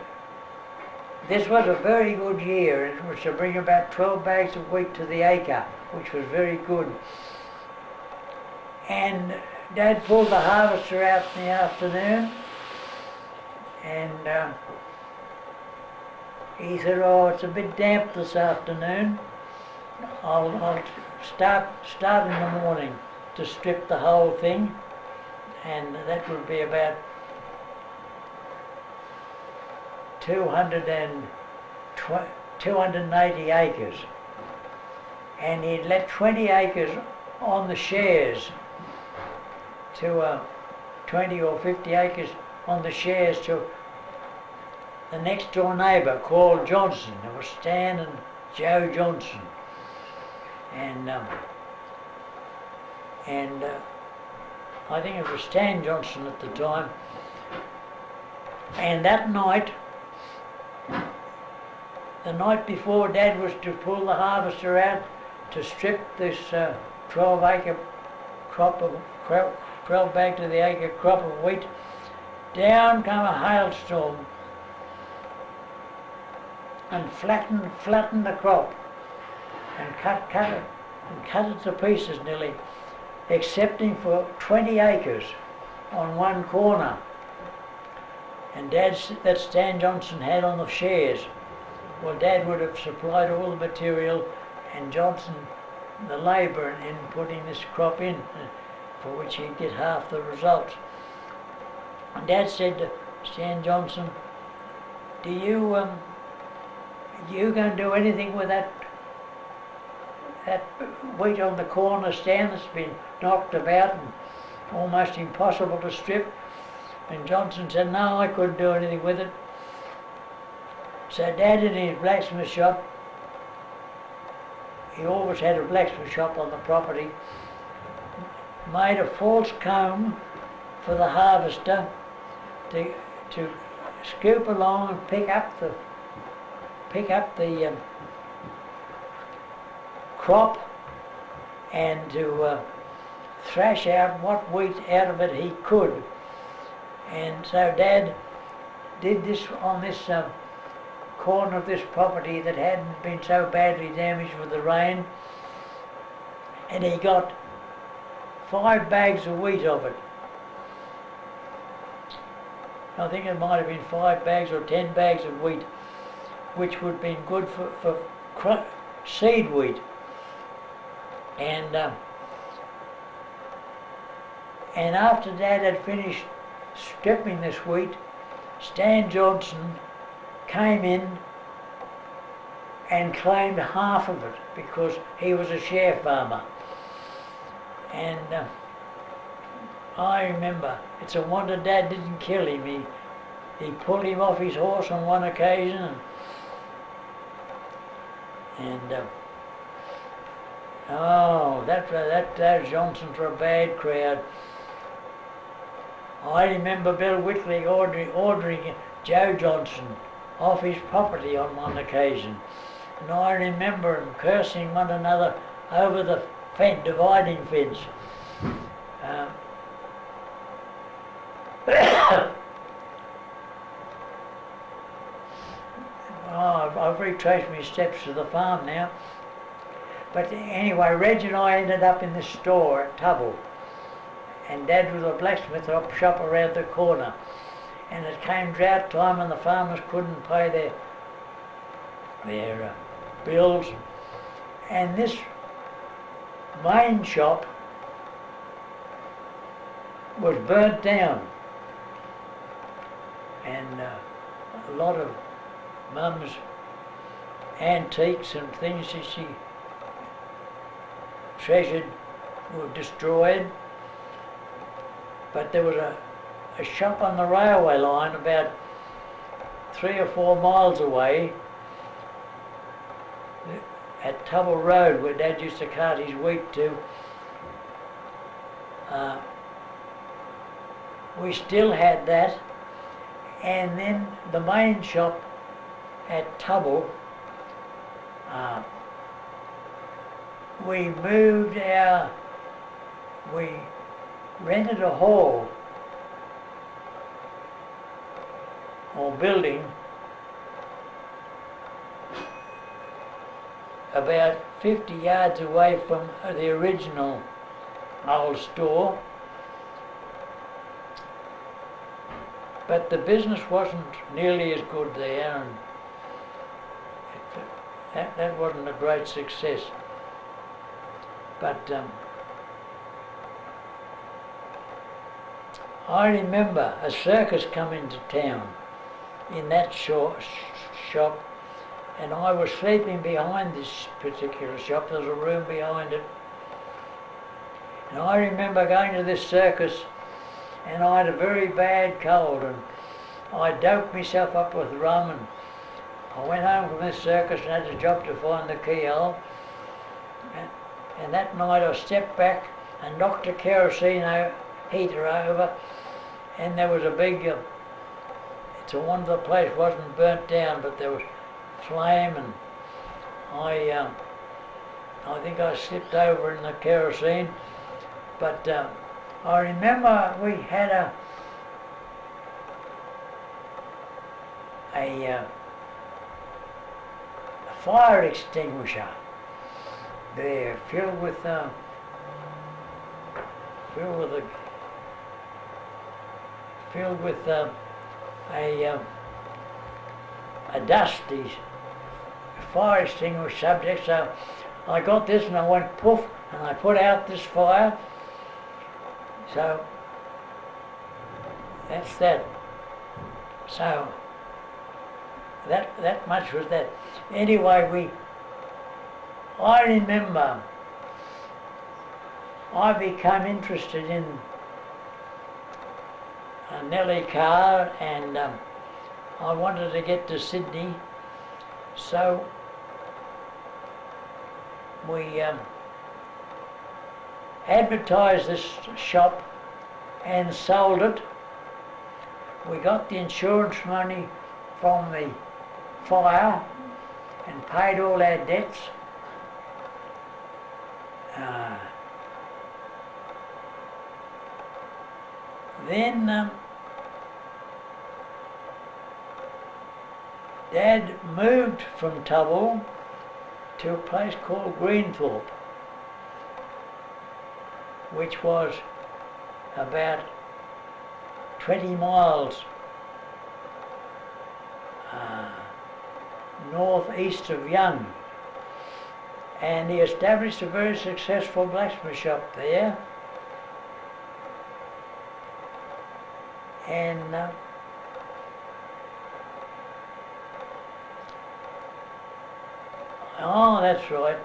A: this was a very good year. It was to bring about 12 bags of wheat to the acre, which was very good. And Dad pulled the harvester out in the afternoon, and he said, "Oh, it's a bit damp this afternoon. I'll start in the morning to strip the whole thing," and that would be about 280 acres. And he'd let 20 acres on the shares to 20 or 50 acres on the shares to the next door neighbour called Johnson. There was Stan and Joe Johnson. And I think it was Stan Johnson at the time. And that night, the night before Dad was to pull the harvester out to strip this 12-acre crop of 12 bags to the acre crop of wheat, down came a hailstorm and flattened the crop and cut it to pieces nearly, excepting for 20 acres on one corner. And that Stan Johnson had on the shares. Well, Dad would have supplied all the material and Johnson the labour in putting this crop in, for which he'd get half the results. And Dad said to Stan Johnson, "Do you going to do anything with that wheat on the corner stand that's been knocked about and almost impossible to strip?" And Johnson said, "No, I couldn't do anything with it." So Dad in his blacksmith shop, he always had a blacksmith shop on the property, made a false comb for the harvester to scoop along and pick up the crop and to thrash out what wheat out of it he could. And so Dad did this on this corner of this property that hadn't been so badly damaged with the rain, and he got 5 bags of wheat of it. I think it might have been 5 bags or 10 bags of wheat, which would have been good for seed wheat. And after Dad had finished stripping this wheat, Stan Johnson came in and claimed half of it because he was a share farmer. And I remember, it's a wonder Dad didn't kill him. He pulled him off his horse on one occasion, those Johnsons were a bad crowd. I remember Bill Whitley ordering Joe Johnson off his property on one occasion, and I remember them cursing one another over the dividing fence. I've retraced my steps to the farm now. But anyway, Reg and I ended up in the store at Tubble, and Dad was a blacksmith shop around the corner. And it came drought time and the farmers couldn't pay their bills. And this main shop was burnt down. And a lot of Mum's antiques and things that she treasured were destroyed. But there was a shop on the railway line about 3 or 4 miles away at Tubble Road, where Dad used to cart his wheat to. We still had that, and then the main shop at Tubble, we rented a hall or building about 50 yards away from the original old store. But the business wasn't nearly as good there, and that wasn't a great success. But I remember a circus come into town in that shop, and I was sleeping behind this particular shop. There was a room behind it. And I remember going to this circus and I had a very bad cold, and I doped myself up with rum, and I went home from this circus and had a job to find the keyhole. And that night I stepped back and knocked a kerosene heater over, and there was a big, it's a wonder the place wasn't burnt down, but there was flame, and I think I slipped over in the kerosene. But I remember we had a fire extinguisher there, filled with a dusty fire extinguisher subject. So I got this and I went poof, and I put out this fire. So that's that. So that much was that. Anyway, I remember I became interested in a Nellie car, and I wanted to get to Sydney, so we advertised this shop and sold it. We got the insurance money from the fire and paid all our debts. Then Dad moved from Tubble to a place called Greenthorpe, which was about 20 miles northeast of Young, and he established a very successful blacksmith shop there. And oh, that's right.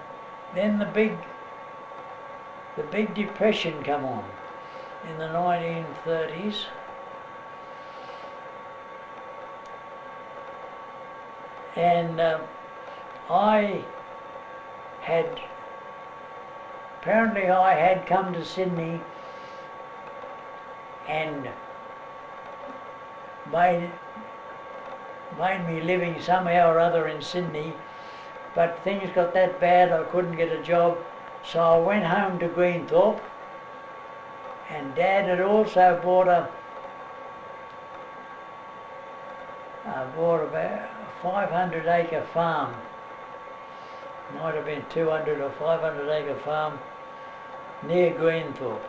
A: Then the big depression come on in the 1930s. And apparently I had come to Sydney and made me living somehow or other in Sydney, but things got that bad I couldn't get a job, so I went home to Greenthorpe, and Dad had also bought about a 500-acre farm. Might have been 200 or 500-acre farm near Greenthorpe.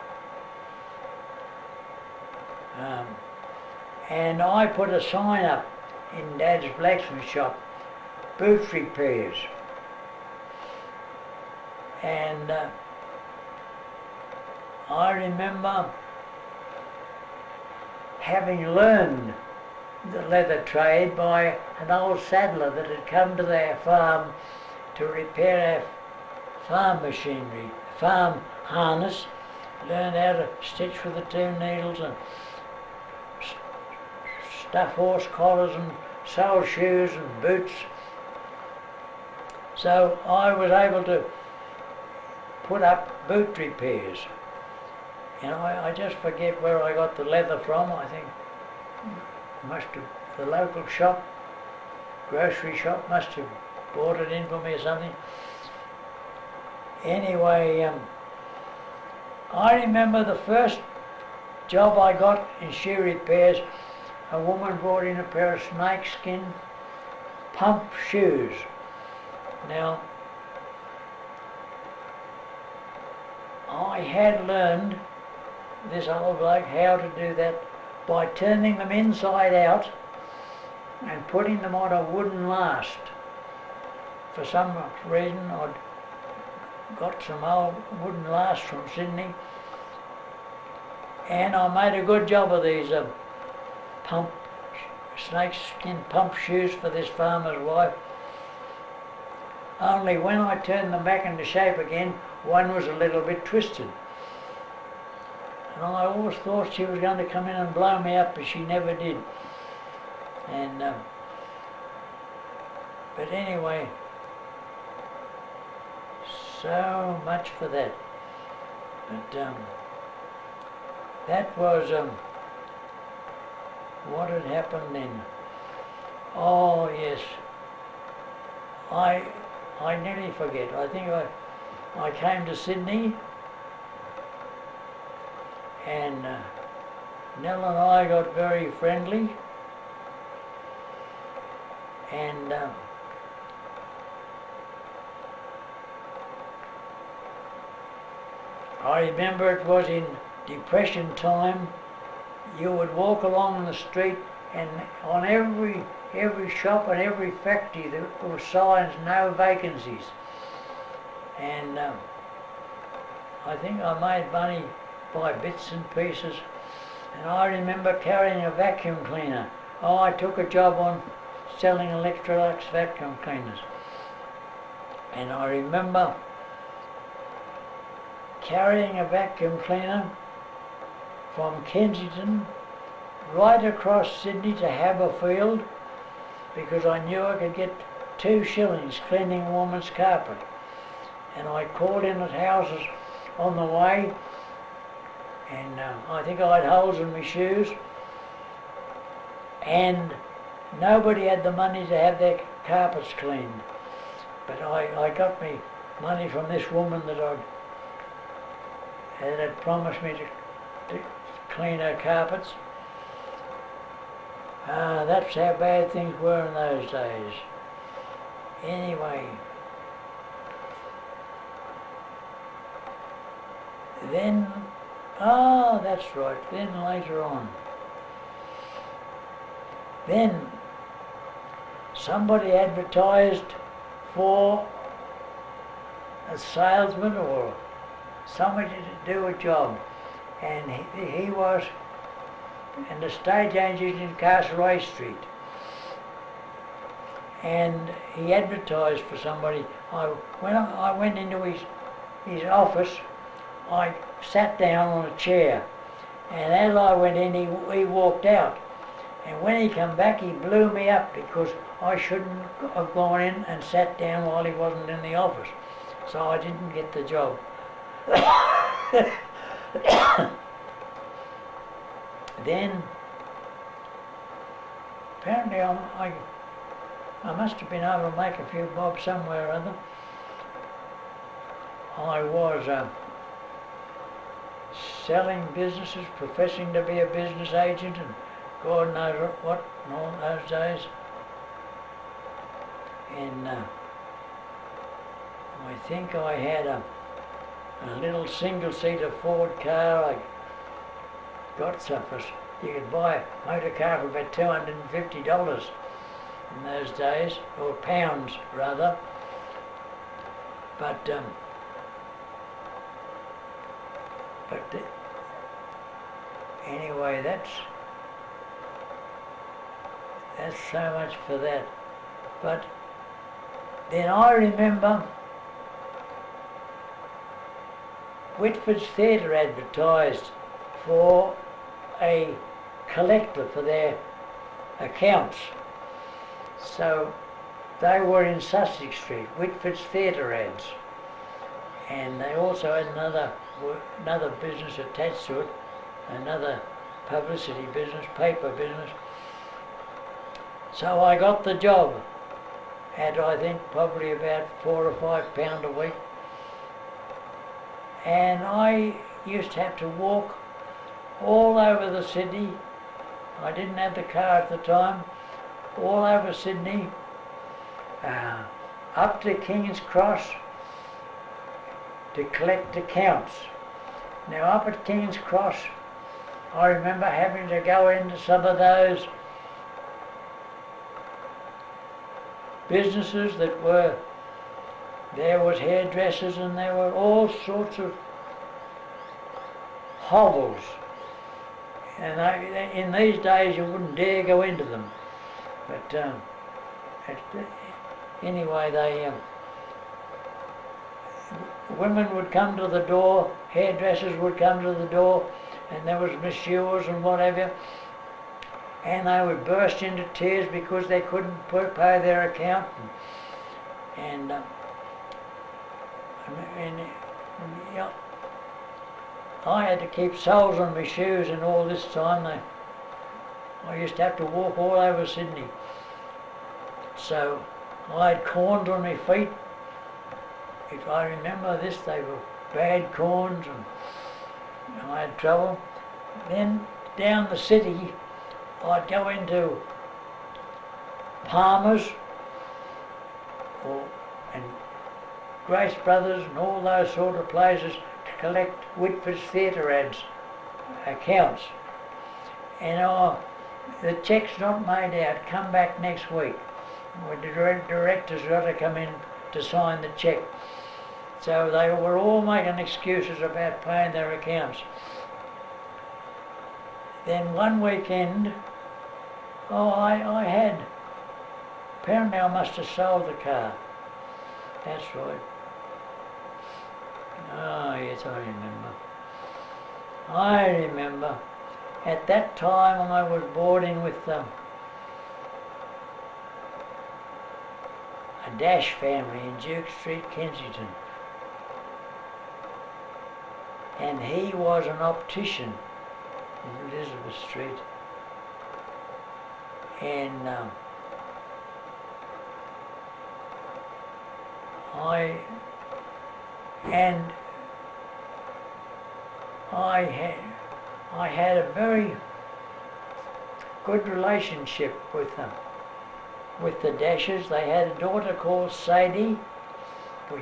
A: And I put a sign up in Dad's blacksmith shop, boots repairs. And I remember having learned the leather trade by an old saddler that had come to their farm to repair our farm machinery, farm harness, learn how to stitch with the 2 needles and stuff horse collars and sew shoes and boots. So I was able to put up boot repairs. And I just forget where I got the leather from. I think must have the local shop, grocery shop, must have bought it in for me or something. Anyway, I remember the first job I got in shoe repairs, a woman brought in a pair of snakeskin pump shoes. Now, I had learned, this old bloke, how to do that by turning them inside out and putting them on a wooden last. For some reason I'd got some old wooden last from Sydney, and I made a good job of these snakeskin pump shoes for this farmer's wife. Only when I turned them back into shape again, one was a little bit twisted. And I always thought she was going to come in and blow me up, but she never did. And but anyway, so much for that. But that was what had happened then. Oh yes, I nearly forget. I think I came to Sydney, and Nell and I got very friendly, and I remember it was in Depression time. You would walk along the street, and on every shop and every factory there were signs, no vacancies. And I think I made money by bits and pieces. And I remember carrying a vacuum cleaner. Oh, I took a job on selling Electrolux vacuum cleaners. And I remember carrying a vacuum cleaner from Kensington right across Sydney to Haberfield, because I knew I could get 2 shillings cleaning a woman's carpet. And I called in at houses on the way, and I think I had holes in my shoes, and nobody had the money to have their carpets cleaned. But I got me money from this woman that had promised me to clean her carpets. That's how bad things were in those days. Anyway, then, that's right, then later on, then somebody advertised for a salesman or somebody to do a job, and he was an estate agent in Castlereagh Street, and he advertised for somebody. When I went into his office, I sat down on a chair, and as I went in, he walked out, and when he came back, he blew me up because I shouldn't have gone in and sat down while he wasn't in the office, so I didn't get the job. Then, apparently I must have been able to make a few bob somewhere or other. I was selling businesses, professing to be a business agent, and God knows what in all those days. And I think I had a little single-seater Ford car. I got some for, you could buy a motor car for about $250 in those days, or pounds rather. But anyway, that's so much for that. But then I remember Whitford's Theatre advertised for a collector for their accounts. So they were in Sussex Street, Whitford's Theatre ads. And they also had another business attached to it, another publicity business, paper business. So I got the job at, I think, probably about £4 or £5 a week. And I used to have to walk all over the city. I didn't have the car at the time. All over Sydney, up to King's Cross to collect accounts. Now up at King's Cross, I remember having to go into some of those businesses that were, there was hairdressers and there were all sorts of hovels. And in these days you wouldn't dare go into them. But anyway, women would come to the door, hairdressers would come to the door, and there was messieurs and whatever, and they would burst into tears because they couldn't pay their account, and yeah, I had to keep soles on my shoes, and all this time I used to have to walk all over Sydney. So I had corns on my feet. If I remember this, they were bad corns, and I had trouble. Then down the city, I'd go into Palmer's and Grace Brothers and all those sort of places to collect Whitford's theatre ads accounts. And the check's not made out, come back next week. Well, the director's got to come in to sign the check. So they were all making excuses about paying their accounts. Then one weekend, apparently I must have sold the car. That's right. Oh yes, I remember. At that time I was boarding with a Dash family in Duke Street, Kensington. And he was an optician in Elizabeth Street. And I had a very good relationship with them, with the Dashes. They had a daughter called Sadie, who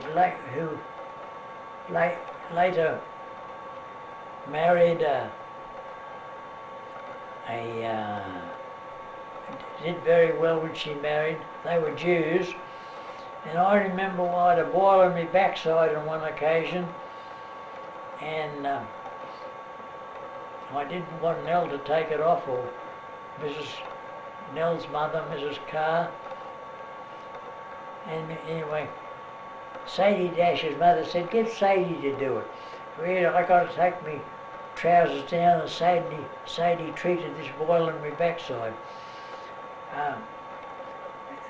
A: later married did very well when she married. They were Jews. And I remember I had a boil on my backside on one occasion, and I didn't want Nell to take it off, or Nell's mother, Mrs. Carr. And anyway, Sadie Dash's mother said, get Sadie to do it. Really, I got to take my trousers down, and Sadie treated this boil on my backside.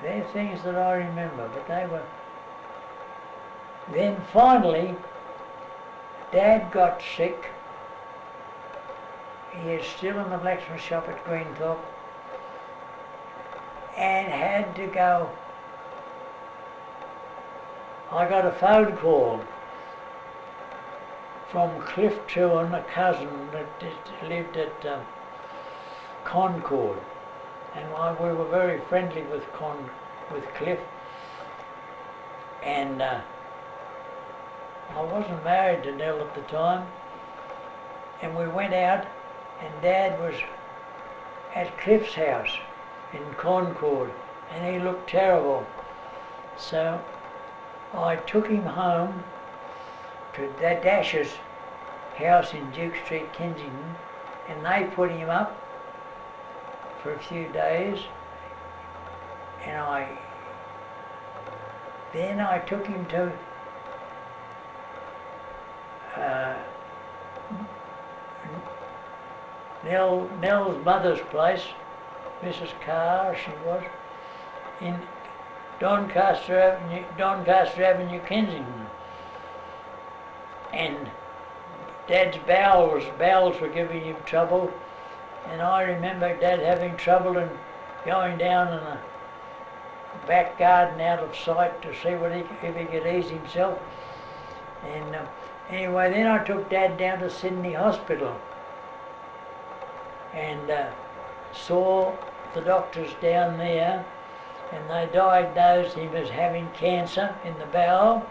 A: They're things that I remember, but they were... Then finally, Dad got sick. He is still in the blacksmith shop at Greenthorpe, and had to go. I got a phone call from Cliff Trewin, a cousin that lived at Concord. And we were very friendly with Cliff, and I wasn't married to Nell at the time, and we went out, and Dad was at Cliff's house in Concord, and he looked terrible. So I took him home to the Dash's house in Duke Street, Kensington, and they put him up for a few days, and then I took him to Nell's mother's place, Mrs. Carr, she was, in Doncaster Avenue, Kensington. And Dad's bowels were giving him trouble. And I remember Dad having trouble and going down in the back garden out of sight to see if he could ease himself. And anyway, then I took Dad down to Sydney Hospital and saw the doctors down there, and they diagnosed him as having cancer in the bowel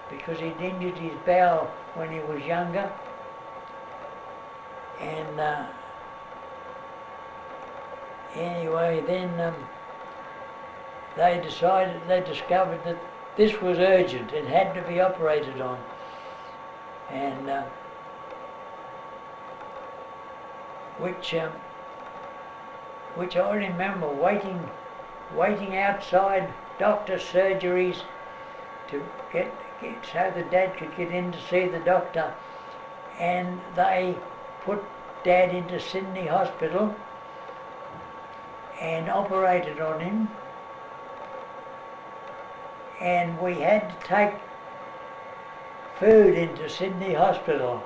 A: because he'd injured his bowel when he was younger. And anyway, then they discovered that this was urgent, it had to be operated on. And which I remember waiting outside doctor surgeries to get so that Dad could get in to see the doctor, and they put Dad into Sydney Hospital and operated on him, and we had to take food into Sydney Hospital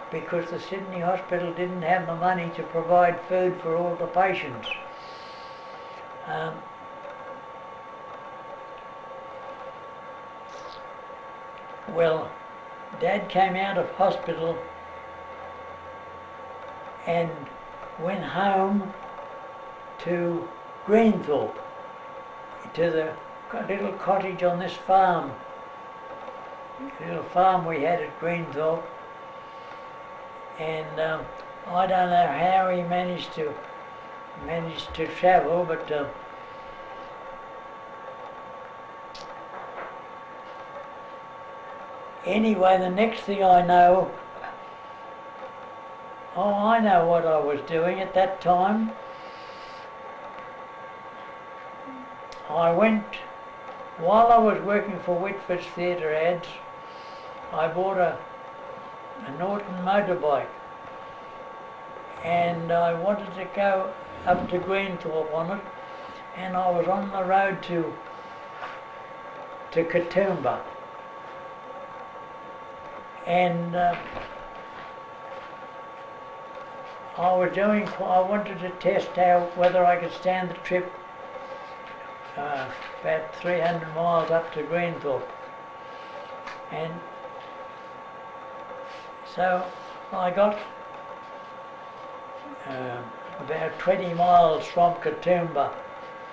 A: because the Sydney Hospital didn't have the money to provide food for all the patients. Well, Dad came out of hospital and went home to Greenthorpe, to the little cottage on this farm, the little farm we had at Greenthorpe. And I don't know how he managed to travel, but anyway, the next thing I know, I know what I was doing at that time. I went, while I was working for Whitford's Theatre Ads, I bought a Norton motorbike, and I wanted to go up to Greenthorpe on it, and I was on the road to Katoomba, and I wanted to test out whether I could stand the trip about 300 miles up to Greenthorpe. And so I got about 20 miles from Katoomba,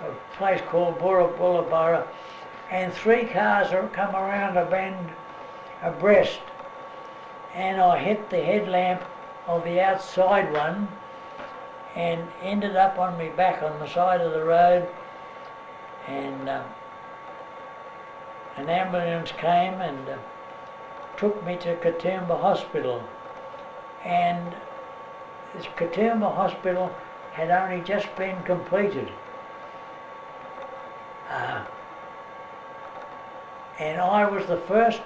A: a place called Bullaburra, and 3 cars come around a bend abreast, and I hit the headlamp of the outside one and ended up on my back on the side of the road, and an ambulance came and took me to Katoomba Hospital. And this Katoomba Hospital had only just been completed. And I was the first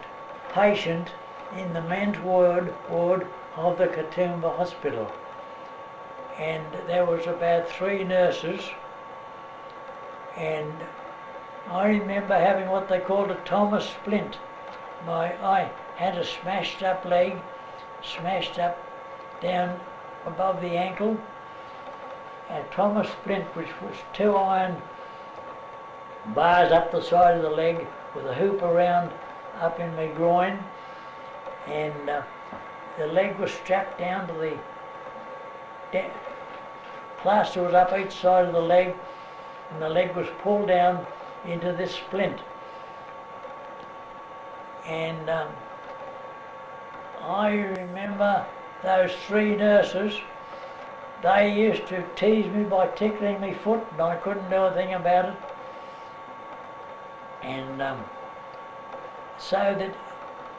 A: patient in the men's ward of the Katoomba Hospital. And there was about 3 nurses, and I remember having what they called a Thomas splint. I had a smashed up leg, smashed up down above the ankle, a Thomas splint, which was 2 iron bars up the side of the leg with a hoop around up in my groin, and the leg was strapped down to the plaster was up each side of the leg, and the leg was pulled down into this splint. And I remember those 3 nurses, they used to tease me by tickling my foot, and I couldn't do a thing about it. And so that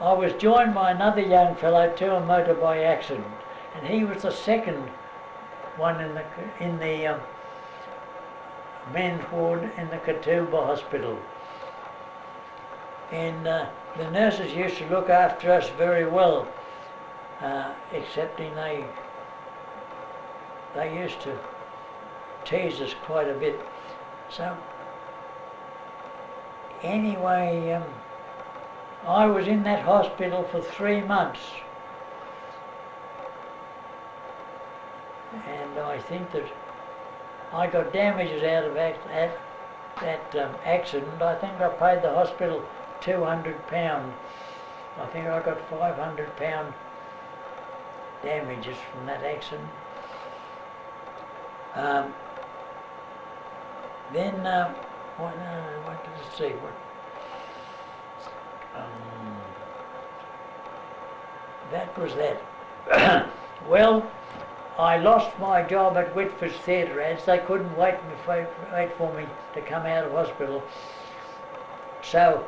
A: I was joined by another young fellow to a motorbike accident, and he was the second one in the men's ward in the Katoomba Hospital. And the nurses used to look after us very well, excepting they used to tease us quite a bit. So anyway, I was in that hospital for 3 months, and I think that I got damages out of that accident. I think I paid the hospital £200. I think I got £500 damages from that accident. Then, what did it say? That was that. Well, I lost my job at Whitford's Theatre Ads. They couldn't wait for me to come out of hospital. So,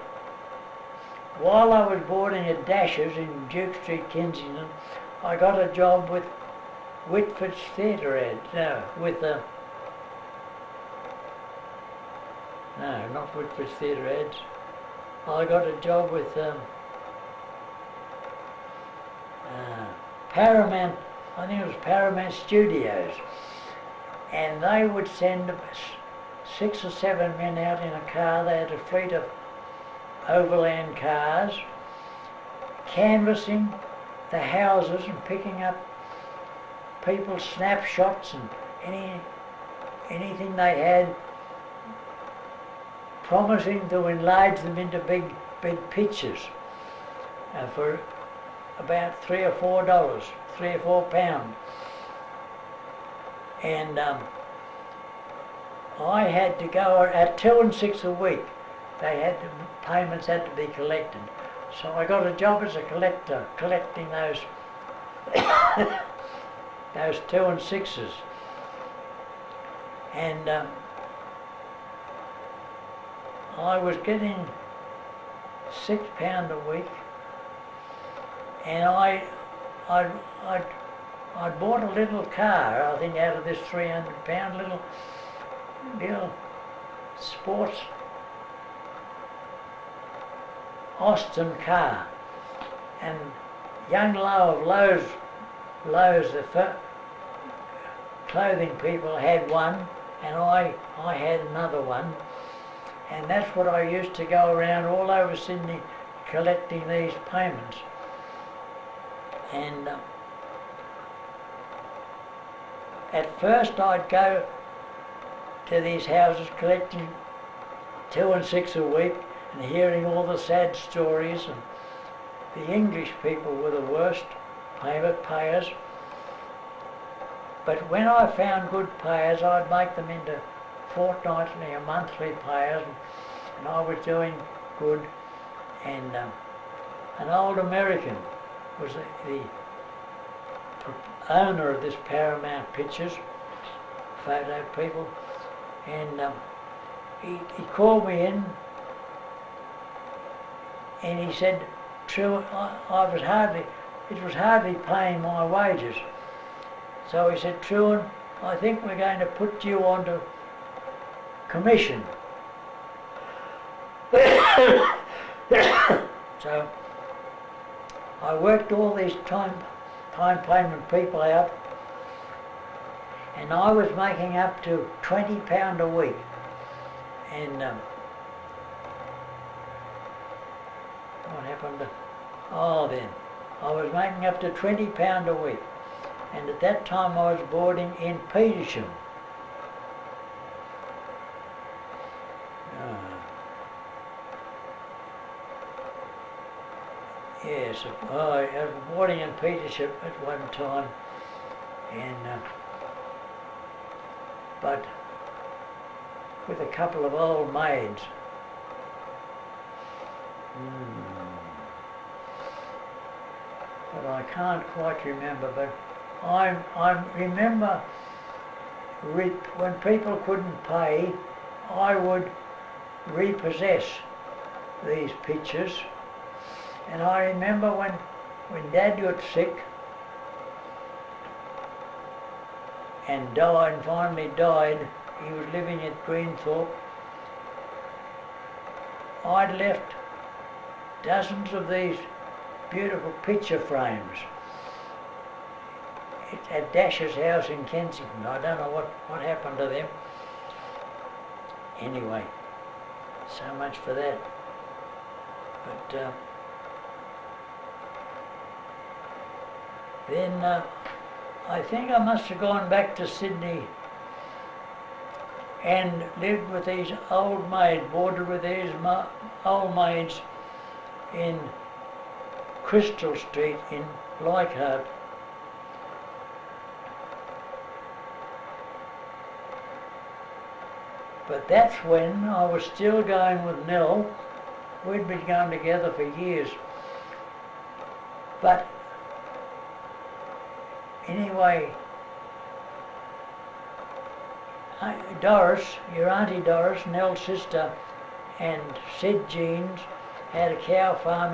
A: while I was boarding at Dashes in Duke Street, Kensington, I got a job with Whitford's Theatre Ads. No, not Whitford's Theatre Ads. I got a job with Paramount. I think it was Paramount Studios, and they would send 6 or 7 men out in a car. They had a fleet of overland cars, canvassing the houses and picking up people's snapshots and anything they had, promising to enlarge them into big pictures for about $3 or $4, £3 or £4. And I had to go at 2 and 6 a week. Payments had to be collected. So I got a job as a collector, collecting those those 2 and 6s. And I was getting £6 a week, and I bought a little car, I think out of this £300, little sports Austin car, and young Lowe of Lowe's, the clothing people had one, and I had another one, and that's what I used to go around all over Sydney collecting these payments. And at first I'd go to these houses collecting 2 and 6 a week and hearing all the sad stories, and the English people were the worst payment payers. But when I found good payers, I'd make them into fortnightly or monthly payers, and I was doing good. And an old American was the owner of this Paramount Pictures, photo people, and he called me in, and he said, "Trewin, it was hardly paying my wages." So he said, "Trewin, I think we're going to put you onto commission." So I worked all these time payment people out, and I was making up to £20 a week. And what happened? Then I was making up to £20 a week, and at that time I was boarding in Petersham. Yes, I was boarding in Petersham at one time, and but with a couple of old maids. But I can't quite remember. But I remember when people couldn't pay, I would repossess these pictures. And I remember when Dad got sick and finally died, he was living at Greenthorpe, I'd left dozens of these beautiful picture frames at Dash's house in Kensington. I don't know what happened to them. Anyway, so much for that. But then I think I must have gone back to Sydney and lived with these old maids, boarded with these old maids in Crystal Street in Leichhardt. But that's when I was still going with Nell. We'd been going together for years. But anyway, Doris, your Auntie Doris, Nell's sister, and Sid Jeans had a cow farm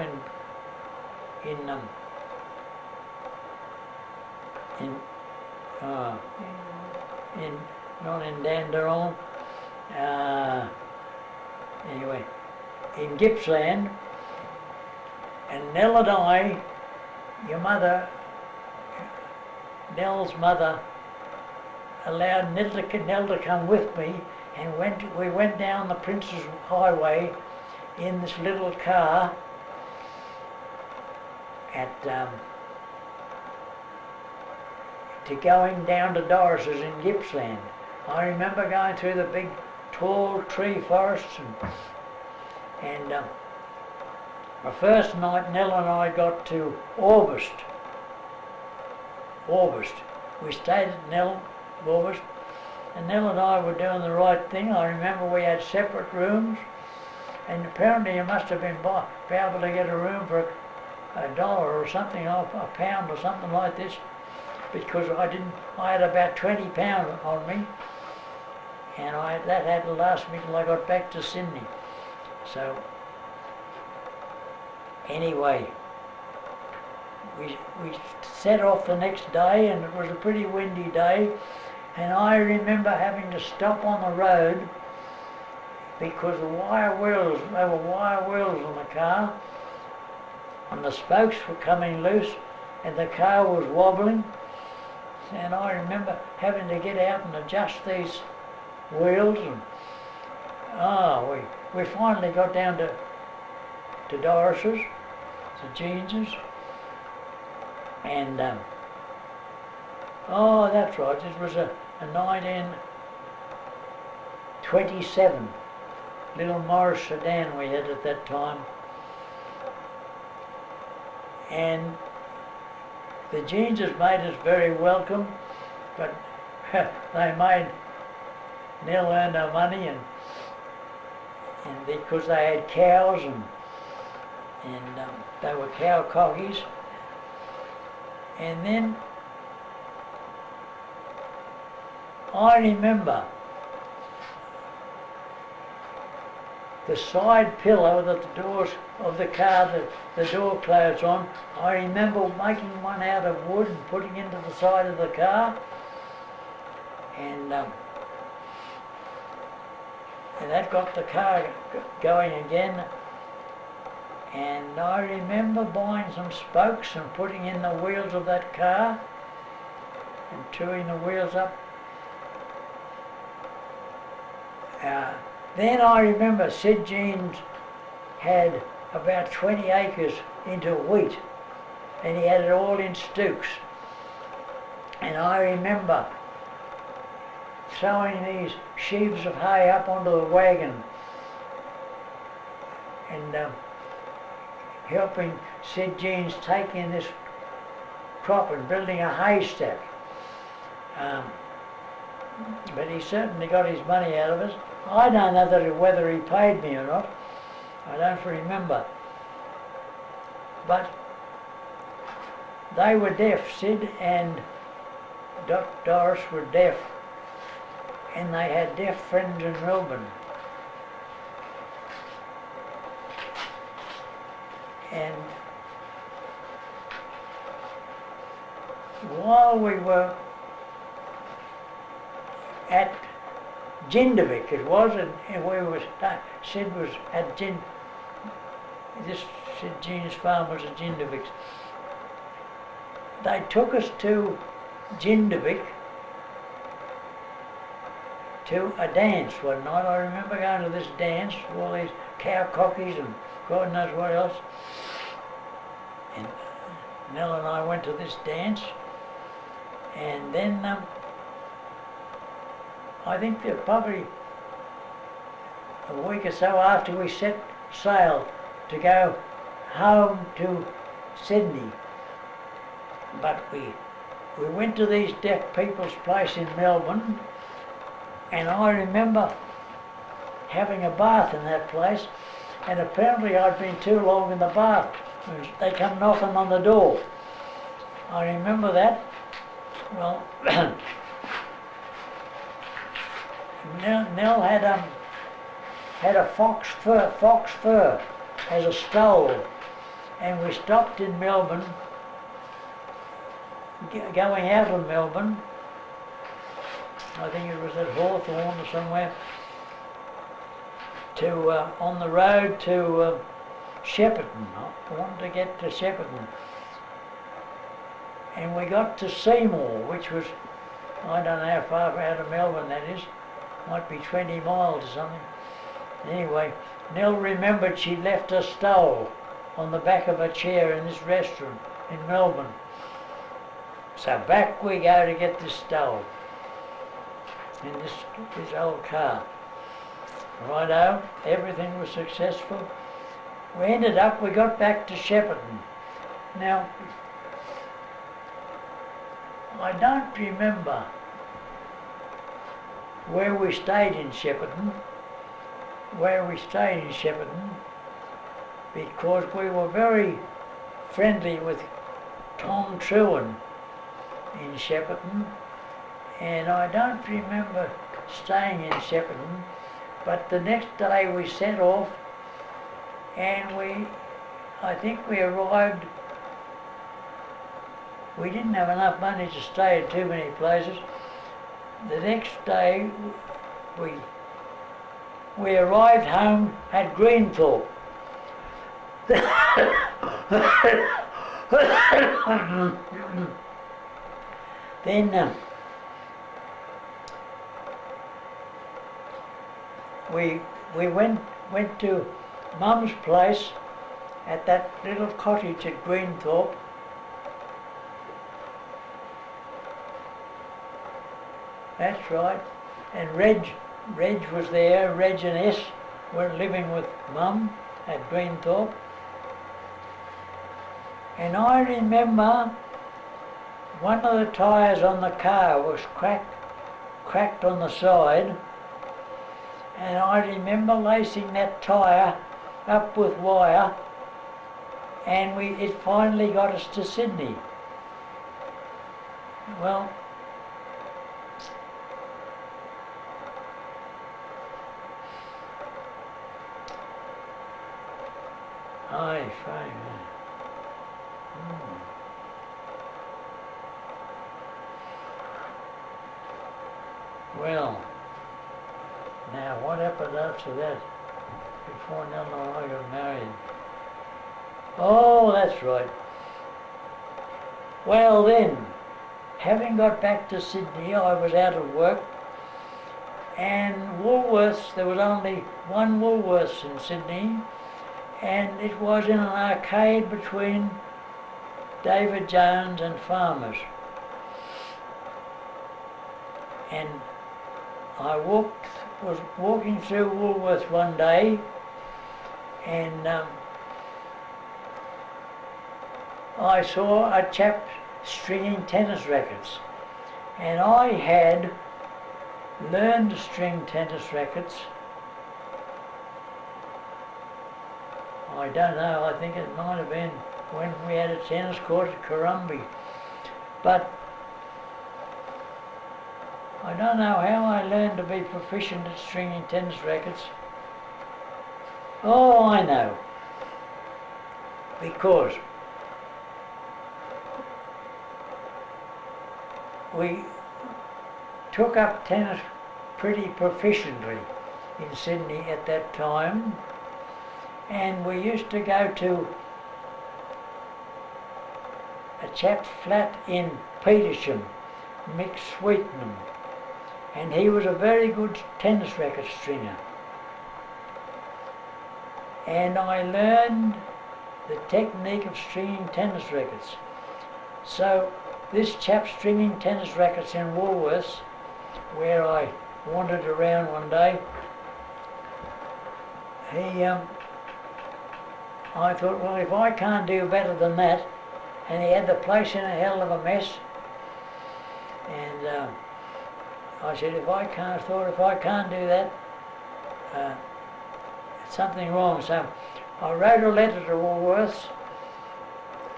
A: not in Dandenong, anyway, in Gippsland. And Nell and I, your mother, Nell's mother allowed Nell to come with me, and we went down the Prince's Highway in this little car to going down to Doris's in Gippsland. I remember going through the big tall tree forests and the first night Nell and I got to August. We stayed at August, and Nell and I were doing the right thing. I remember we had separate rooms, and apparently you must have been able to get a room for $1 or something, a pound or something like this, because I had about £20 on me, and that had to last me till I got back to Sydney. So anyway, we set off the next day, and it was a pretty windy day, and I remember having to stop on the road because there were wire wheels on the car, and the spokes were coming loose, and the car was wobbling, and I remember having to get out and adjust these wheels, and we finally got down to Doris's, to Jeans's, and that's right, it was a 1927 little Morris sedan we had at that time, and the Jeanses made us very welcome, but they made Nell earn no money, and because they had cows and they were cow cockies. And then I remember the side pillow that the doors of the car, the door closed on. I remember making one out of wood and putting into the side of the car, and that got the car going again. And I remember buying some spokes and putting in the wheels of that car and touring the wheels up. Then I remember Sid Jeans had about 20 acres into wheat, and he had it all in stooks. And I remember throwing these sheaves of hay up onto the wagon and helping Sid Jeans take in this crop and building a haystack. But he certainly got his money out of us. I don't know whether he paid me or not. I don't remember. But they were deaf. Sid and Doris were deaf, and they had deaf friends in Melbourne. And while we were at Jindavik, it was, and we was Sid was at this Sid Jean's farm was at Jindavik. They took us to Jindavik to a dance one night. I remember going to this dance with all these cow cockies and God knows what else. And Nell and I went to this dance, and then I think that probably a week or so after we set sail to go home to Sydney. But we went to these deaf people's place in Melbourne, and I remember having a bath in that place, and apparently I'd been too long in the bath. They come knocking on the door. I remember that. Well, Nell had a fox fur as a stole, and we stopped in Melbourne, going out of Melbourne. I think it was at Hawthorne or somewhere, on the road to Shepparton. I wanted to get to Shepparton. and we got to Seymour, which was, I don't know how far out of Melbourne that is, might be 20 miles or something. Anyway, Nell remembered she'd left a stole on the back of a chair in this restaurant in Melbourne. So back we go to get this stole in this old car. Righto, everything was successful. We got back to Shepparton. Now, I don't remember where we stayed in Shepparton, because we were very friendly with Tom Trewin in Shepparton, and I don't remember staying in Shepparton, but the next day we set off, and I think we arrived. We didn't have enough money to stay at too many places. The next day we arrived home at Greenthorpe. Then we went to Mum's place at that little cottage at Greenthorpe. That's right. And Reg was there. Reg and S were living with Mum at Greenthorpe. And I remember one of the tyres on the car was cracked on the side, and I remember lacing that tyre up with wire, and it finally got us to Sydney. Well, aye, fine. Well, now what happened after that, before Nell and I got married? Oh, that's right. Well then, having got back to Sydney, I was out of work, and Woolworths, there was only one Woolworths in Sydney, and it was in an arcade between David Jones and Farmers. And I was walking through Woolworths one day, and I saw a chap stringing tennis rackets, and I had learned to string tennis rackets. I don't know, I think it might have been when we had a tennis court at Corumby. But I don't know how I learned to be proficient at stringing tennis rackets. Oh, I know. Because we took up tennis pretty proficiently in Sydney at that time, and we used to go to a chap's flat in Petersham, Mick Sweetnam, and he was a very good tennis racket stringer. And I learned the technique of stringing tennis rackets. So this chap stringing tennis rackets in Woolworths, where I wandered around one day, I thought, well, if I can't do better than that, and he had the place in a hell of a mess, and I said, if I can't do that, something wrong. So I wrote a letter to Woolworths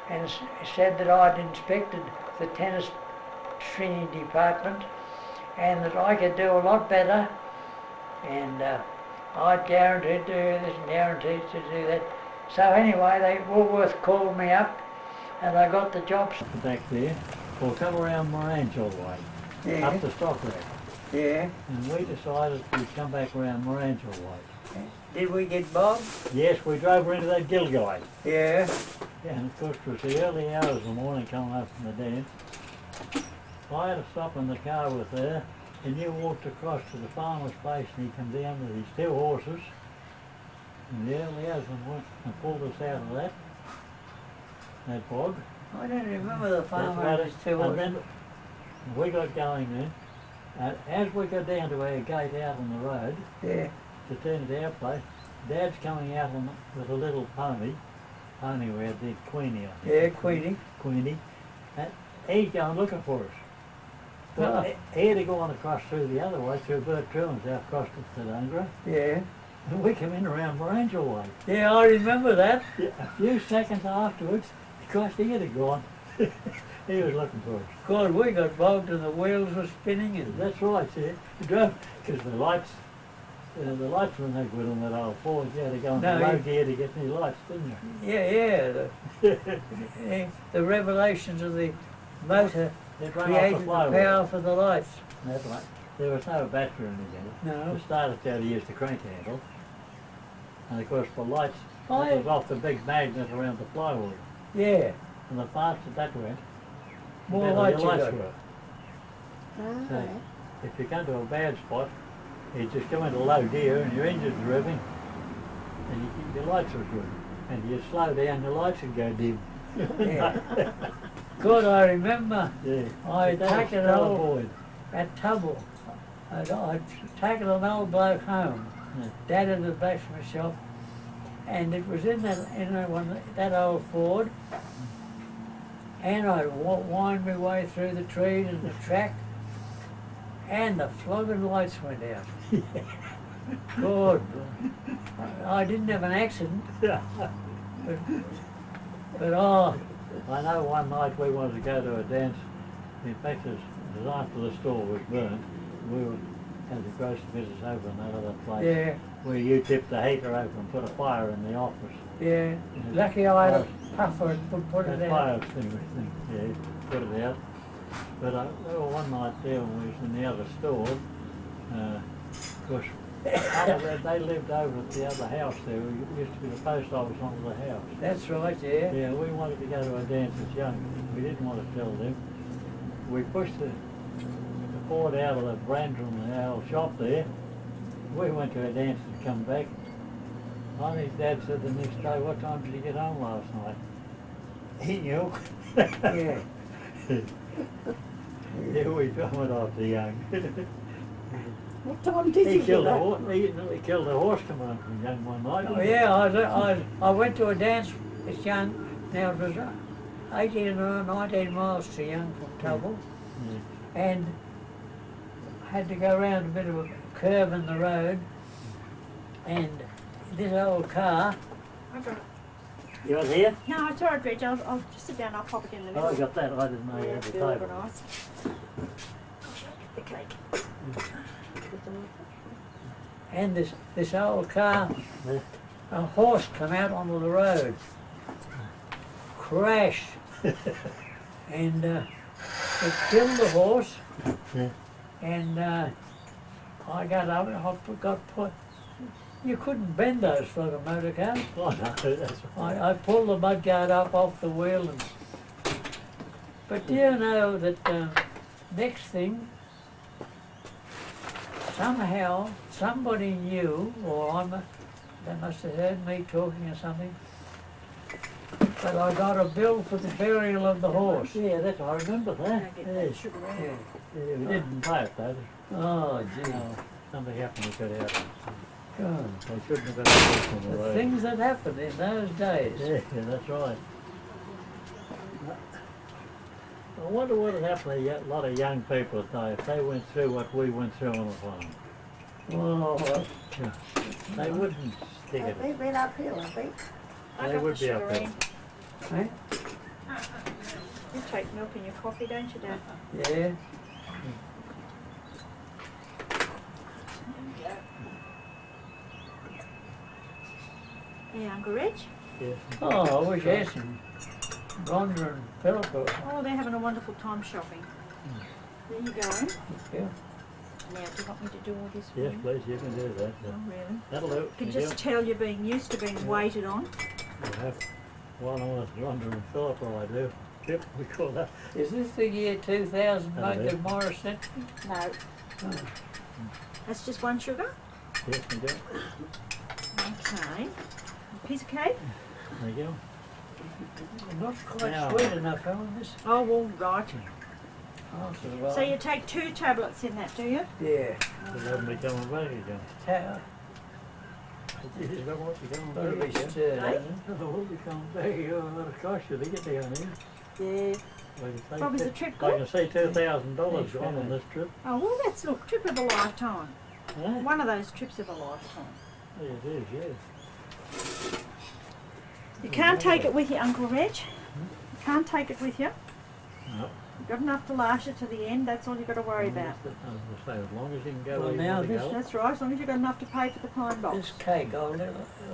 A: and said that I'd inspected the tennis stringing department and that I could do a lot better, and I'd guarantee to do this and guarantee to do that. So anyway, Woolworths called me up and I got the job. Back there, we'll come around Morange all the way,
D: Yeah.
A: up to Stockwell.
D: Yeah.
A: And we decided we'd come back around Morange all the way.
D: Did we get bogged?
A: Yes, we drove into that Gilgalley.
D: Yeah. And of course it was the early hours of the morning coming up from the dance. I had to stop in the car with her, and you walked across to the farmer's place and he come down with his 2 horses. And the early hours and pulled us out of that bog.
A: I don't remember the farmer and his 2
D: And
A: horses.
D: then we got going then. As we got down to our gate out on the road
A: Yeah,
D: to turn to our place, Dad's coming out with a little pony. Pony we had the Queenie on.
A: yeah, Queenie.
D: Queenie. And he's going looking for us. Well, he had to go on across through the other way, through Bert Trewin's out across to Dungra.
A: Yeah.
D: And we come in around Morangel way.
A: Yeah, I remember that.
D: Yeah, a few seconds afterwards, because he had gone. He was looking for us.
A: God, we got bogged and the wheels were spinning and
D: That's right, see. You drove, because the lights were no good on that old Ford. You had to go into
A: No,
D: low
A: you-
D: gear to get any lights, didn't you?
A: yeah, the revelations of the motor
D: It ran off
A: created the
D: flywheel.
A: power for the lights.
D: That's right. There was no battery or anything.
A: No.
D: The starter had to use the crank handle. And of course the lights,
A: Oh,
D: that was off the big magnet around the flywheel.
A: Yeah,
D: And the faster that went, the
A: more
D: better
A: lights
D: your
A: you
D: lights
A: got.
D: were.
C: Ah,
D: So if you come to a bad spot, you just go into low gear and your engine's revving and you keep your lights are good. And you slow down, your lights would go dim.
A: Yeah. God, I remember
D: Yeah.
A: I'd
D: That was
A: taken it
D: still
A: all
D: avoid.
A: at Tubble. I'd taken an old bloke home,
D: Yeah.
A: Dad in the blacksmith shop, and it was in that old Ford, and I'd wind my way through the trees and the track, and the flogging lights went out. God, I didn't have an accident, but oh,
D: I know one night we wanted to go to a dance. In fact, it was after the store was burnt. We had the grocery business over in that other place.
A: yeah,
D: Where you tipped the heater over and put a fire in the office.
A: yeah. Lucky I had a puffer and put it
D: That
A: out.
D: fire extinguisher thing, yeah, put it out. But there were one night there when we was in the other store. Of course, they lived over at the other house there. It used to be the post office onto the house.
A: That's right, yeah.
D: Yeah, we wanted to go to a dance as young. We didn't want to tell them. We pushed the Ford out of the veranda in the old shop there. We went to a dance and come back. I think Dad said the next day, what time did you get home last night? He knew.
A: Yeah.
D: Yeah, we went off the young.
C: what time did
D: He
C: you
D: killed
C: get
D: a
C: up?
D: horse. He nearly killed a horse coming on from young one night.
A: Oh, yeah, I went to a dance as young. Now it was 18 or 19 miles to young from Tubble,
D: Yeah.
A: and had to go around a bit of a curve in the road, and this old car,
B: I got it.
D: You was here?
B: No, it's all right, Reg. I'll just sit down. I'll pop it in the middle.
D: Oh, I got that. I didn't know you had the
B: Be
D: table.
B: organised. The cake.
A: and this old car,
D: Yeah.
A: a horse come out onto the road, crashed, and it killed the horse,
D: Yeah.
A: and I got up and I got put. You couldn't bend those for a motor car.
D: Oh, no, that's right.
A: I pulled the mudguard up off the wheel, but do you know that next thing, somehow somebody knew, or they must have heard me talking or something, but I got a bill for the burial of the horse.
D: Yeah, that's, I remember
B: I'll
D: that.
B: get
D: Yeah.
B: that sugar out.
A: Yeah.
D: Yeah, we didn't pay it though.
A: Oh, gee.
D: No, something happened to get out.
A: God.
D: They shouldn't have got a horse on the
A: The
D: road.
A: things that happened in those days.
D: Yeah, that's right. I wonder what would happen to a lot of young people today if they went through what we went through on the farm.
A: Oh,
D: Yeah. They wouldn't stick at it.
C: They've been uphill, I think.
B: I
D: They
B: got
D: would
B: the
D: be
B: sugar
D: up there.
B: in.
A: eh?
B: You take milk in your coffee, don't you, Dad?
A: Yeah.
B: Yeah, Uncle Reg?
D: Yeah.
A: Oh, I wish Ash and Rhonda and Philip were.
B: Oh, they're having a wonderful time shopping. There you go.
A: Yeah.
B: Now, do you want me to do all this for
D: Yes,
B: you?
D: please, you can do that.
B: Oh, really?
D: That'll do.
B: You can
D: Thank
B: just tell you're being used to being waited on.
D: You have. One of us under in Philip, I do. Yep, we call that.
A: Is this the year 2000
D: Oh,
A: like
D: yeah.
A: the Morris century?
C: No.
A: Oh.
C: That's just one sugar.
D: Yes, we do.
C: Okay. A piece of cake.
D: There you go.
A: Not quite
D: Now-
A: sweet enough, Helen, this.
C: Oh, well, right.
A: Oh, well,
C: So you take 2 tablets in that, do you?
A: yeah.
D: So they'll be coming back again. Is that what you're
A: Got to
D: going
A: be
D: to do?
A: stirred,
C: Hey?
A: hasn't it?
D: Will be coming back. It'll cost you to get down here.
C: Yeah.
D: Like I say,
C: What was the trip
D: I
C: called?
D: can see $2,000 gone on this trip.
C: Oh, well, that's, look, trip of a lifetime.
D: Huh?
C: One of those trips of a lifetime.
D: Yeah, it is, yes.
C: You can't take it with you, Uncle Reg. You can't take it with you.
D: No.
C: You've got enough to last you to the end, that's all you've got to worry about.
D: As I say, as long as you can go
A: Well,
D: where you
A: now
D: want to
A: this-
D: go.
C: That's right, as long as you've got enough to pay for the pine box.
A: This cake, I'll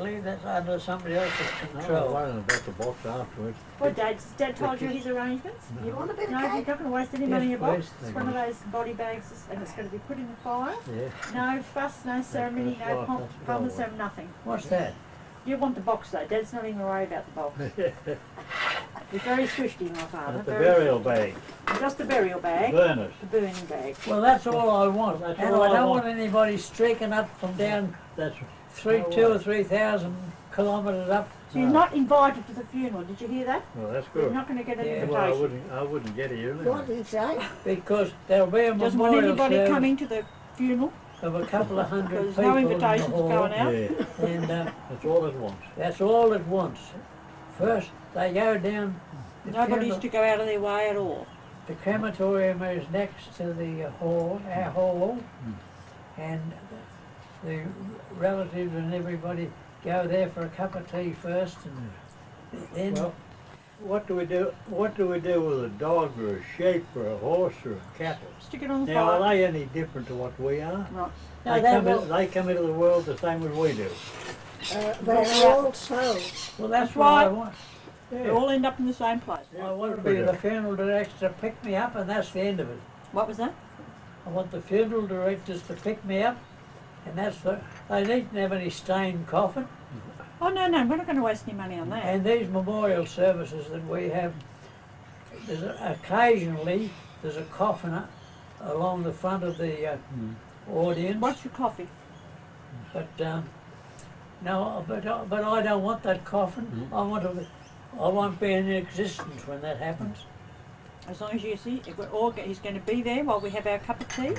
A: leave that under somebody else's
D: No, I'm
A: control.
D: worrying about the box afterwards.
C: Well, Dad told you his arrangements?
D: No.
C: You want a bit of cake? No, you're not going to waste any money in your
A: Yes,
C: box.
A: please.
C: It's one of those body bags and it's going to be put in the fire.
D: Yeah.
C: No fuss, no ceremony,
D: that's
C: no
D: right,
C: pomp,
D: that's what I
C: promise,
D: want.
C: no nothing.
A: What's that?
C: You want the box though, Dad's not even worried about the box. You're very thrifty, my father.
D: That's the
C: very
D: burial bag.
C: thrifty. Just a burial bag,
D: Burners.
C: the burning bag.
A: Well, that's all I want.
D: That's
A: And
D: all
A: I
D: I
A: don't
D: want.
A: want anybody streaking up from down
D: That's no
A: 2 or
D: way.
A: 3,000 kilometres up.
C: So you're not invited to the funeral, did you hear that?
D: Well, that's
C: You're
D: good.
C: not going to get an
A: Yeah.
D: Well,
C: invitation.
D: I wouldn't get you
E: What
D: anyway.
E: did he say?
A: Because there'll be a
C: Doesn't want
A: memorial
C: anybody
A: service
C: coming to the funeral
A: of a couple of hundred
C: because
A: people
C: no
A: in the
C: invitations
A: hall,
C: going out.
D: Yeah,
A: and
D: that's all it wants.
A: that's all at once. First, they go down. The
C: Nobody's to go out of their way at all.
A: The crematorium is next to the hall, our hall,
D: Hmm.
A: and the relatives and everybody go there for a cup of tea first, and then
D: Well, what do we do? What do we do with a dog or a sheep or a horse or a cattle?
C: Stick it on the
D: Now, are
C: fire.
D: they any different to what we are?
C: Right.
A: No, they
D: They come into the world the same as we do.
E: They're all souls.
A: well, that's
C: That's
A: what I
C: right.
A: want.
C: They all end up in the same place.
A: I want to be the funeral director to pick me up, and that's the end of it.
C: What was that?
A: I want the funeral directors to pick me up, and that's the. They needn't have any stained coffin.
C: Oh, no, we're not going to waste any money on that.
A: And these memorial services that we have, occasionally there's a coffin along the front of the audience.
C: What's your coffee?
A: But no, but I don't want that coffin. I won't be in existence when that happens.
C: As long as you see, if we're all, he's going to be there while we have our cup of tea.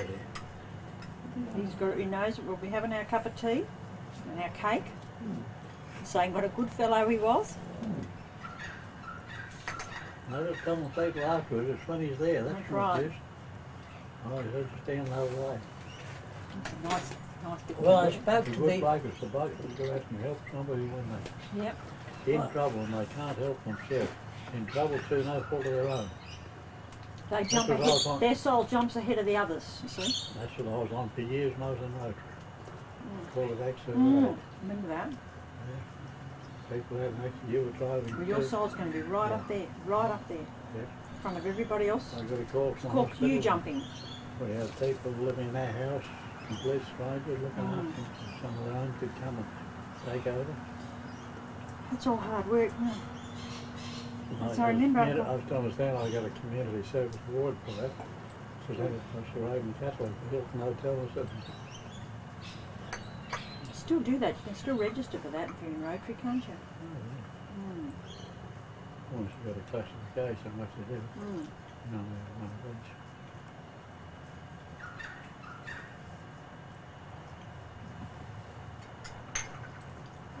C: He knows that we'll be having our cup of tea and our cake, saying what a good fellow he was.
D: Now, there's some people afterwards, it's when he's there, that's
C: That's
D: what
C: right.
D: it is. Oh, he's just stand the other way.
C: It's a nice bit.
A: Well, I
C: of
A: spoke
D: The
A: to
D: good
A: the.
D: bloke is the bloke that go out and help somebody when
C: Yep.
D: they're in trouble and they can't help themselves. In trouble through no fault of their own.
C: They jump
D: what I was
C: ahead.
D: on.
C: Their soul jumps ahead of the others. You see.
D: That's what I was on for years when I was in Rotary. Called it accident
C: Mm.
D: road.
C: Remember that?
D: People had an accident, you were driving.
C: Well, your soul's going to be right up there,
D: Yeah.
C: in front of everybody else.
D: I got a call
C: It's
D: from
C: called
D: hospital.
C: you jumping.
D: We had people living in our house, complete strangers looking
C: Mm.
D: after them. Some of their own could come and take over.
C: It's all hard work. Yes, I
D: got a
C: remember.
D: I was to understand I got a community service award for that. Because I was the Road and Catholic, the Hilton Hotel or something.
C: You still do that. You can still register for that if you're in Rotary, can't you? Mm.
D: Once you got a classification, what you do.
C: Mm.
D: No, one of each.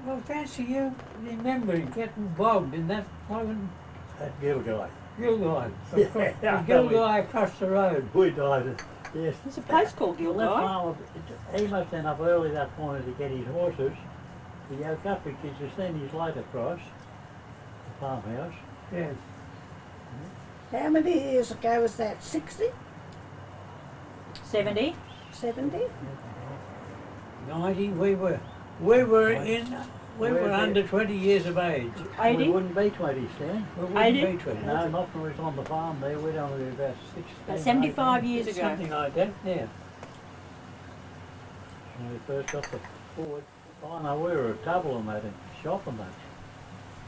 A: Well, fancy you remembering getting bogged in that fucking
D: That Gill guy.
A: gill guy.
D: Yeah,
A: The gill guy across the road.
D: We died. Yes.
C: There's a place called
D: Well, that
C: Gilguy.
D: farmer, he must end up early that morning to get his horses. He woke up because you seen his light across the farmhouse.
A: Yes.
E: How many years ago was that? 60?
C: 70.
E: 70?
A: 90. We were under 20 years of age.
D: We
C: 80.
D: wouldn't be 20, Stan.
A: We wouldn't
C: 80?
A: be 20.
D: No, not when we was on the farm there. We'd only be about 16.
C: About 75 years ago.
A: Something like that, yeah.
D: When we first got the Ford. Oh no, we were a double on that in shop and that.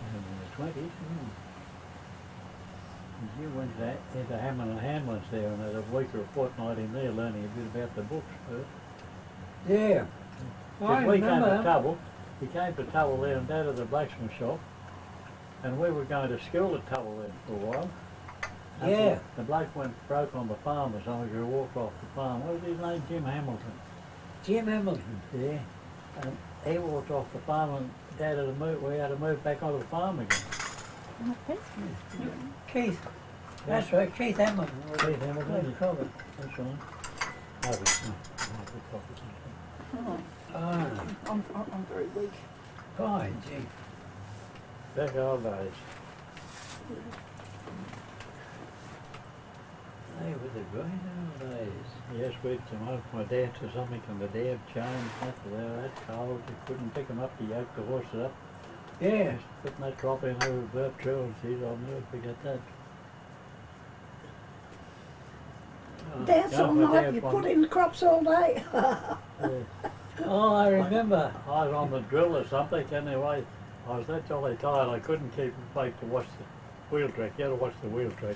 D: in the 20s. And you went into Hammond and Hamlin's there and had a week or a fortnight in there learning a bit about the books first.
A: Yeah. I
D: Because we came
A: remember
D: to
A: them.
D: Tubble, he came to Tubble there and Dad at the blacksmith shop, and we were going to school at Tubble then for a while. And
A: Yeah.
D: The bloke went broke on the farm or something, he walked off the farm. What was his name? Jim Hamilton.
A: Jim Hamilton.
D: Yeah. And he walked off the farm and Dad had to move, we had to move back onto the farm again.
A: Keith. That's right, Keith Hamilton. was
D: Keith
A: it?
D: Hamilton,
A: What do you call it?
D: That's right.
C: Oh,
A: Ah,
C: I'm very weak.
A: fine, gee.
D: Back old days.
A: They were the great old days.
D: Yes, we'd come home from a dance or something and the dad changed after they were that cold, you couldn't pick them up to yoke the horses up.
A: Yeah.
D: Just putting that crop in over Burp Trewin, seed, I'll never forget that.
E: Dance all
D: my
E: night,
D: dad
E: you
D: won-
E: put in the crops all day.
D: Yeah.
A: Oh, I remember.
D: I was on the drill or something, anyway, I was that jolly tired I couldn't keep awake to watch the wheel track. You had to watch the wheel track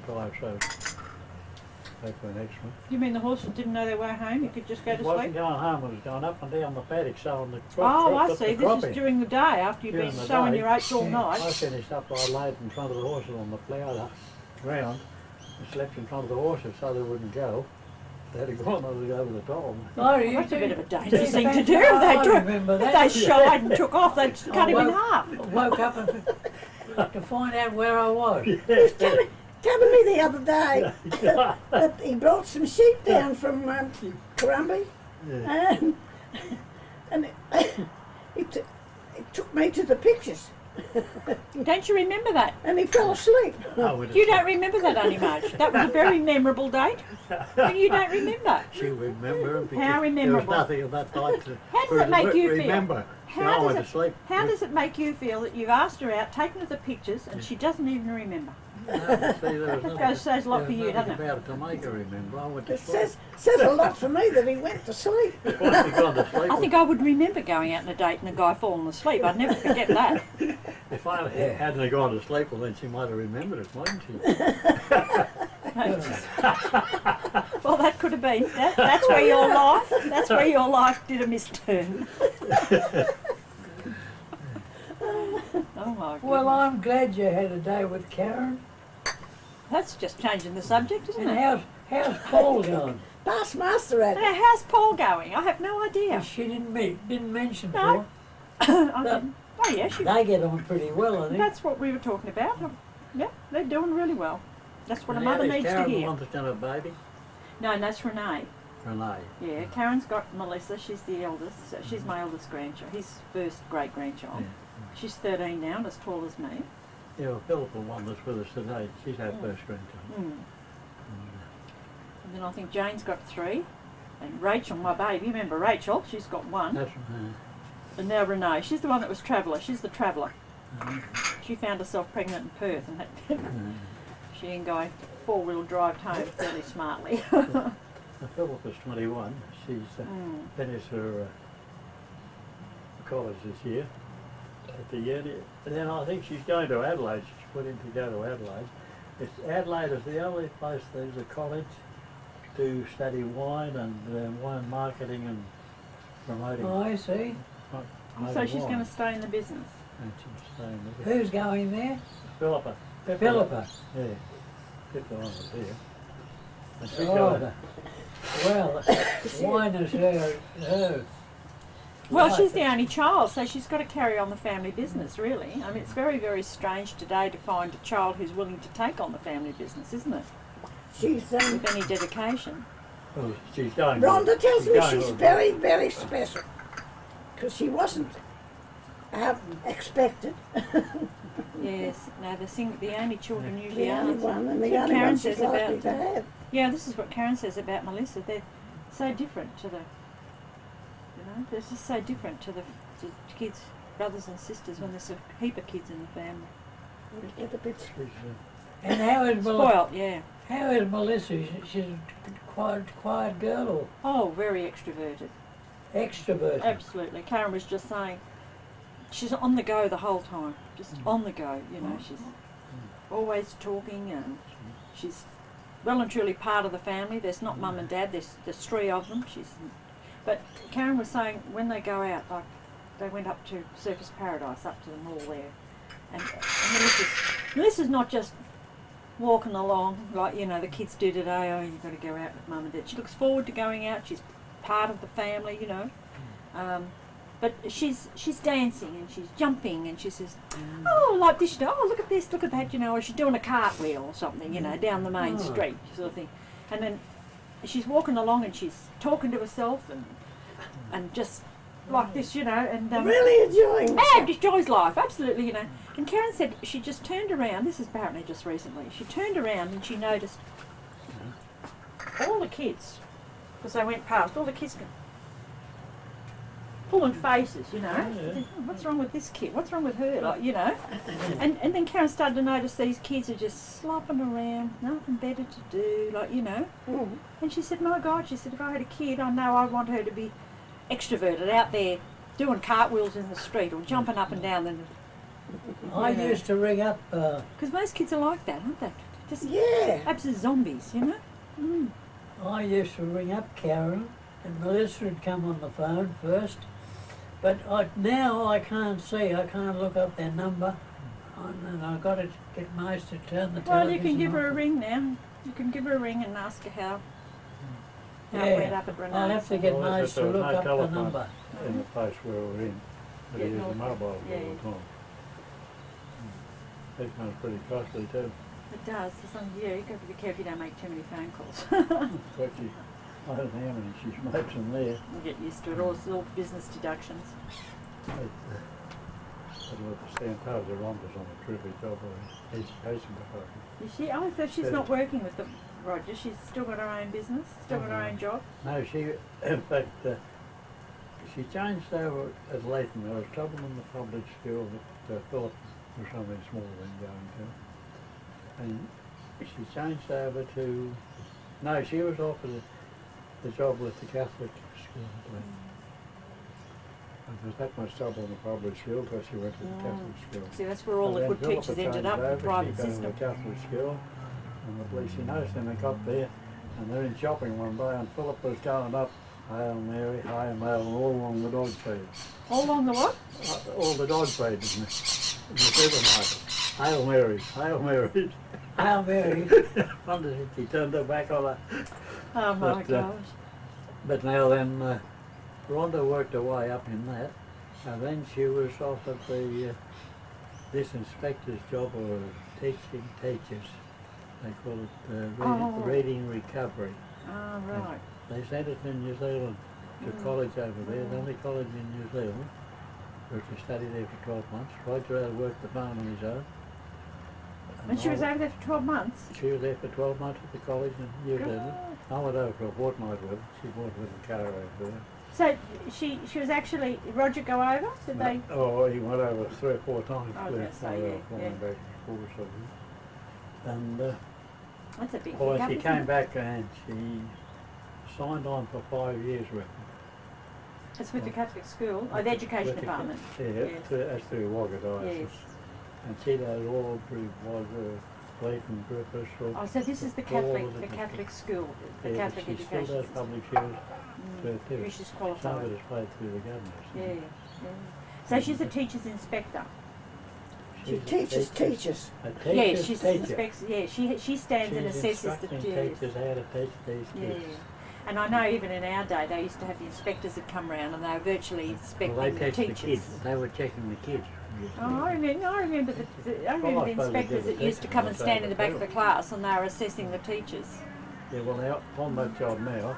D: drive, so back for the next one.
C: You mean the horses didn't know their way home? You could just go
D: It
C: to
D: wasn't
C: sleep?
D: going home, it was going up and down the paddock sowing the
C: Oh, I
D: put
C: see.
D: the crop
C: This is
D: in.
C: during the day after you've been
D: During the
C: sowing
D: day.
C: your oats all night.
D: I finished up, I laid in front of the horses on the ploughed ground and slept in front of the horses so they wouldn't go. They had to go on over the top.
A: Oh,
C: Well, that's a bit of a dangerous thing to do.
A: I
C: If they, took,
A: remember
C: if
A: that.
C: they shied and took off, they'd cut him in
A: woke-
C: half.
A: Woke up and to find out where I was.
E: telling me the other day that he brought some sheep down from Karumbi,
D: Yeah.
E: and it took me to the pictures,
C: Don't you remember that?
E: and he fell asleep.
C: You don't remember that, Annie March? That was a very memorable date. And you don't remember.
D: She remember because
C: How memorable.
D: there was nothing of that type to
C: How does
D: for her
C: it
D: to
C: make you feel?
D: remember.
C: How
D: I
C: does
D: went
C: it-
D: to sleep.
C: How does it make you feel that you've asked her out, taken her the pictures, and she doesn't even remember?
D: See, there was nothing,
C: Says a lot for
D: there was
C: you, doesn't
D: nothing
C: it?
D: about it to make her remember. I went to
E: It
D: sleep.
E: says a lot for me that he went to sleep.
D: Once he gone to sleep,
C: I think I would remember going out on a date and a guy falling asleep. I'd never forget that.
D: if I hadn't have gone to sleep, well then she might have remembered it, mightn't she?
C: Well, that could have been. That's where your life did a misturn. Oh my goodness.
A: Well, I'm glad you had a day with Karen.
C: That's just changing the subject, isn't
A: And
C: it?
A: how's Paul going?
E: Past master at it.
C: Now, how's Paul going? I have no idea.
A: She didn't mention
C: No.
A: Paul.
C: I didn't. Oh yeah,
A: They get on pretty well, I think.
C: that's what we were talking about. Yeah, they're doing really well. That's what a
D: And
C: mother
D: now
C: needs to
D: Karen the
C: hear.
D: one that's going to have a baby?
C: No, that's Renee.
D: Renee.
C: Yeah, Karen's got Melissa. She's the eldest. So she's my eldest grandchild. His first great grandchild. She's 13 now and as tall as me.
D: Yeah, well, Philip, the one that's with us today, she's our first grandchild.
C: Mm. And then I think Jane's got 3. And Rachel, my baby, remember Rachel? She's got 1.
D: That's
C: And now Renee, she's the one that was traveller. She's the traveller. She found herself pregnant in Perth and had she and Guy 4-wheel drived home fairly smartly.
D: Philip is 21. She's finished her college this year. At the end, and then I think she's going to Adelaide. She's put in to go to Adelaide. Adelaide is the only place there's a college to study wine and wine marketing and promoting.
A: Oh, I see.
C: So she's
D: wine.
C: going to stay in the business.
D: And she's staying with
A: Who's going there?
D: Philippa.
A: Philippa.
D: Yeah. Good on with here. And she's
A: Oh,
D: going.
A: well, wine is her.
C: Well,
A: Right.
C: she's the only child, so she's got to carry on the family business, really. I mean, it's very, very strange today to find a child who's willing to take on the family business, isn't it?
E: She's
C: With any dedication.
D: Well, she's going.
E: Rhonda tells me
D: going
E: she's
D: with-
E: very, very special because she wasn't expected.
C: Yes. No, the only children usually
E: The only
C: aren't.
E: one, and the
C: What
E: only
C: Karen
E: one she's
C: says about
E: likely to have.
C: Yeah, this is what Karen says about Melissa. They're so different to the, they're just so different to the kids, brothers and sisters when there's a heap of kids in the family.
E: Get a bit
D: She's,
A: And how is Melissa?
C: Spoiled, yeah.
A: How is Melissa? She's a quiet girl or
C: Oh, very extroverted.
A: extroverted?
C: Absolutely. Karen was just saying, she's on the go the whole time, just on the go. You know, she's always talking, and she's well and truly part of the family. There's not mum and dad. There's three of them. But Karen was saying when they go out, like they went up to Surfers Paradise, up to the mall there, and Melissa's not just walking along like, you know, the kids do today. Oh, you've got to go out with mum and dad. She looks forward to going out. She's part of the family, you know. But she's dancing and she's jumping and she says, oh, like this, oh, look at this, look at that, you know, or she's doing a cartwheel or something, you know, down the main street sort of thing. And then she's walking along and she's talking to herself and just like this, you know, and
E: Really enjoying
C: and enjoys life, absolutely, you know. And Karen said she just turned around, this is apparently just recently, she turned around and she noticed all the kids, because they went past, all the kids pulling faces, you know. Said, oh, what's wrong with this kid? What's wrong with her? Like, you know. And then Karen started to notice these kids are just slopping around, nothing better to do, like, you know. And she said, my God, she said, if I had a kid, I know I want her to be extroverted, out there doing cartwheels in the street or jumping up and down.
A: I used to ring up,
C: Because most kids are like that, aren't they? Just absolute zombies, you know.
A: I used to ring up Karen and Melissa would come on the phone first. But now I can't see, I can't look up their number, and I've got to get Mace to turn the television
C: Well, you can give her a
A: off.
C: ring now. You can give her a ring and ask her how it went up at Renee's.
A: I'll have to get
D: Well,
A: Mace
D: there's
A: to
D: no
A: look up the
D: telephone
A: number.
D: in the place where we're in. But he
C: Yeah,
D: uses a
C: no,
D: mobile
C: yeah,
D: all the time. That one's pretty costly too.
C: It does. Yeah, you've got to be careful you don't make too many phone calls.
D: But I don't know how many she's made from there.
C: You get used to it. All business deductions.
D: But with the Santos, the Ronda's on a terrific job of education department.
C: Is she? Oh, so she's not working with the Roger. She's still got her own business, still got her own job.
D: No, in fact, she changed over at Leighton. There was trouble in the public school that Philip was something smaller than going to. And she changed over to, no, she was offered the job with the Catholic school at Leighton. And there was that much trouble in the public school because she went to the Catholic school.
C: See, that's where all the good teachers ended up in the private
D: She
C: system.
D: went to the Catholic school, and the police, she noticed them, they got there, and they're in shopping one day, and Philip was going up, Hail Mary, Hail Mary, all along the dog feed.
C: All along the what?
D: All the dog feed in the supermarket. Hail Marys, Hail Marys.
A: Hail Mary.
D: Wondered if she turned her back on her.
C: Oh my
D: But,
C: gosh.
D: But now then, Rhonda worked her way up in that, and then she was offered this inspector's job of teaching teachers. They call it reading recovery.
C: Oh, right.
D: They sent it to New Zealand, to college over there, the only college in New Zealand, where she studied there for 12 months. Roger had worked the farm on his own.
C: And she was over there for 12 months?
D: She was there for 12 months at the college in New Zealand. I went over for a fortnight with her. She bought with a car over there.
C: So she was actually, Roger go over? Did they?
D: Oh, he went over 3 or 4 times.
C: I was going to say, yeah.
D: Back and forth, sort of. And
C: That's a big
D: well,
C: hiccup,
D: she
C: isn't
D: came
C: it?
D: back and she signed on for 5 years with them.
C: It's with the Catholic school, the education department.
D: That's through Wagga Diocese.
C: Yes.
D: And she does all through Wagga, Clayton, Griffiths.
C: Oh, so this is the Catholic school, the Catholic
D: she
C: education
D: still does
C: system.
D: public schools too.
C: She's
D: Some
C: qualified.
D: of it is paid through the government.
C: Yeah. So she's a teacher's inspector.
E: She teaches teachers.
D: A
C: Yeah,
D: teacher's
C: she's
D: teacher.
C: inspects. Yeah, she stands and
D: She's
C: assesses the
D: instructing
C: teachers.
D: teachers how to teach these
C: Yeah,
D: kids.
C: and I know even in our day they used to have the inspectors that come round and they were virtually inspecting
D: Well, they
C: the
D: test the
C: teachers.
D: kids. They were checking the kids.
C: Oh, I remember the
D: I suppose they
C: inspectors
D: did
C: that
D: the
C: used to
D: testing
C: come and
D: on
C: stand in the back of the
D: Saturday.
C: class and they were assessing the teachers.
D: Yeah, well, now, on that job now,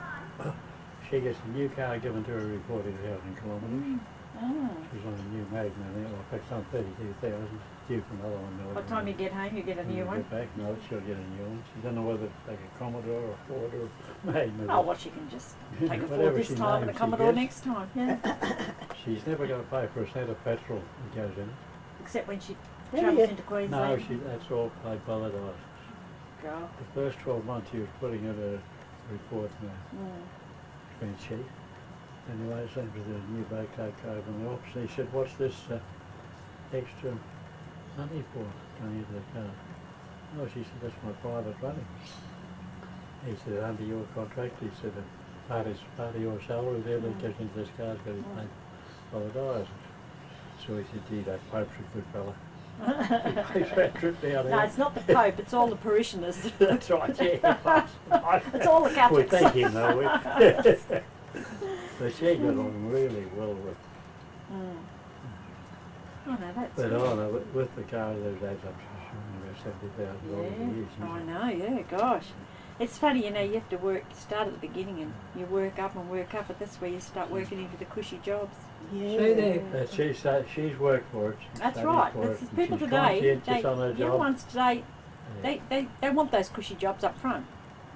D: she gets a new car given to her every 40,000 kilometres.
C: Oh.
D: She's on a new Magna now. Well, in fact, it's on 32,000. Due for another one.
C: By the time you get home, you get a
D: When
C: new
D: you
C: one.
D: Get back, no, she'll get a new one. She doesn't know whether to take a Commodore or a Ford or a Magna.
C: Oh, well, she can just take a
D: Whatever
C: Ford this
D: she
C: time and a
D: names, she
C: Commodore
D: gets.
C: next time. Yeah.
D: She's never going to pay for a cent of petrol that goes in it.
C: Except when she
E: Yeah,
C: travels
E: yeah.
C: into
D: No,
C: Queensland.
D: that's all paid by the diocese.
C: God.
D: The first 12 months she was putting in a report in a
C: Mm.
D: expense sheet. Anyway, it seems that a new bloke take over in the office. He said, what's this extra money for going into the car. Oh, she said, that's my private money. He said, under your contract, he said, part of your salary, whatever that goes into this car is going to be paid by the dyers. So he said, gee, that Pope's a good fella. He pays that trip down there.
C: No, it's not the Pope, it's all the parishioners.
D: That's right, yeah.
C: It's all the
D: We
C: Catholics.
D: thank him though. But she got on really well with.
C: Oh no, that's
D: But
C: good.
D: oh no, with the car, those adds up to about $70,000 a year.
C: I know, yeah, gosh. It's funny, you know, you have to start at the beginning and you work up, but that's where you start working into the cushy jobs.
E: Yeah.
A: See there,
D: She's worked for it. She's
C: That's
D: studied
C: right.
D: for
C: That's
D: it, and
C: people
D: she's
C: today,
D: conscientious on her
C: young
D: job.
C: ones today,
D: Yeah.
C: they want those cushy jobs up front.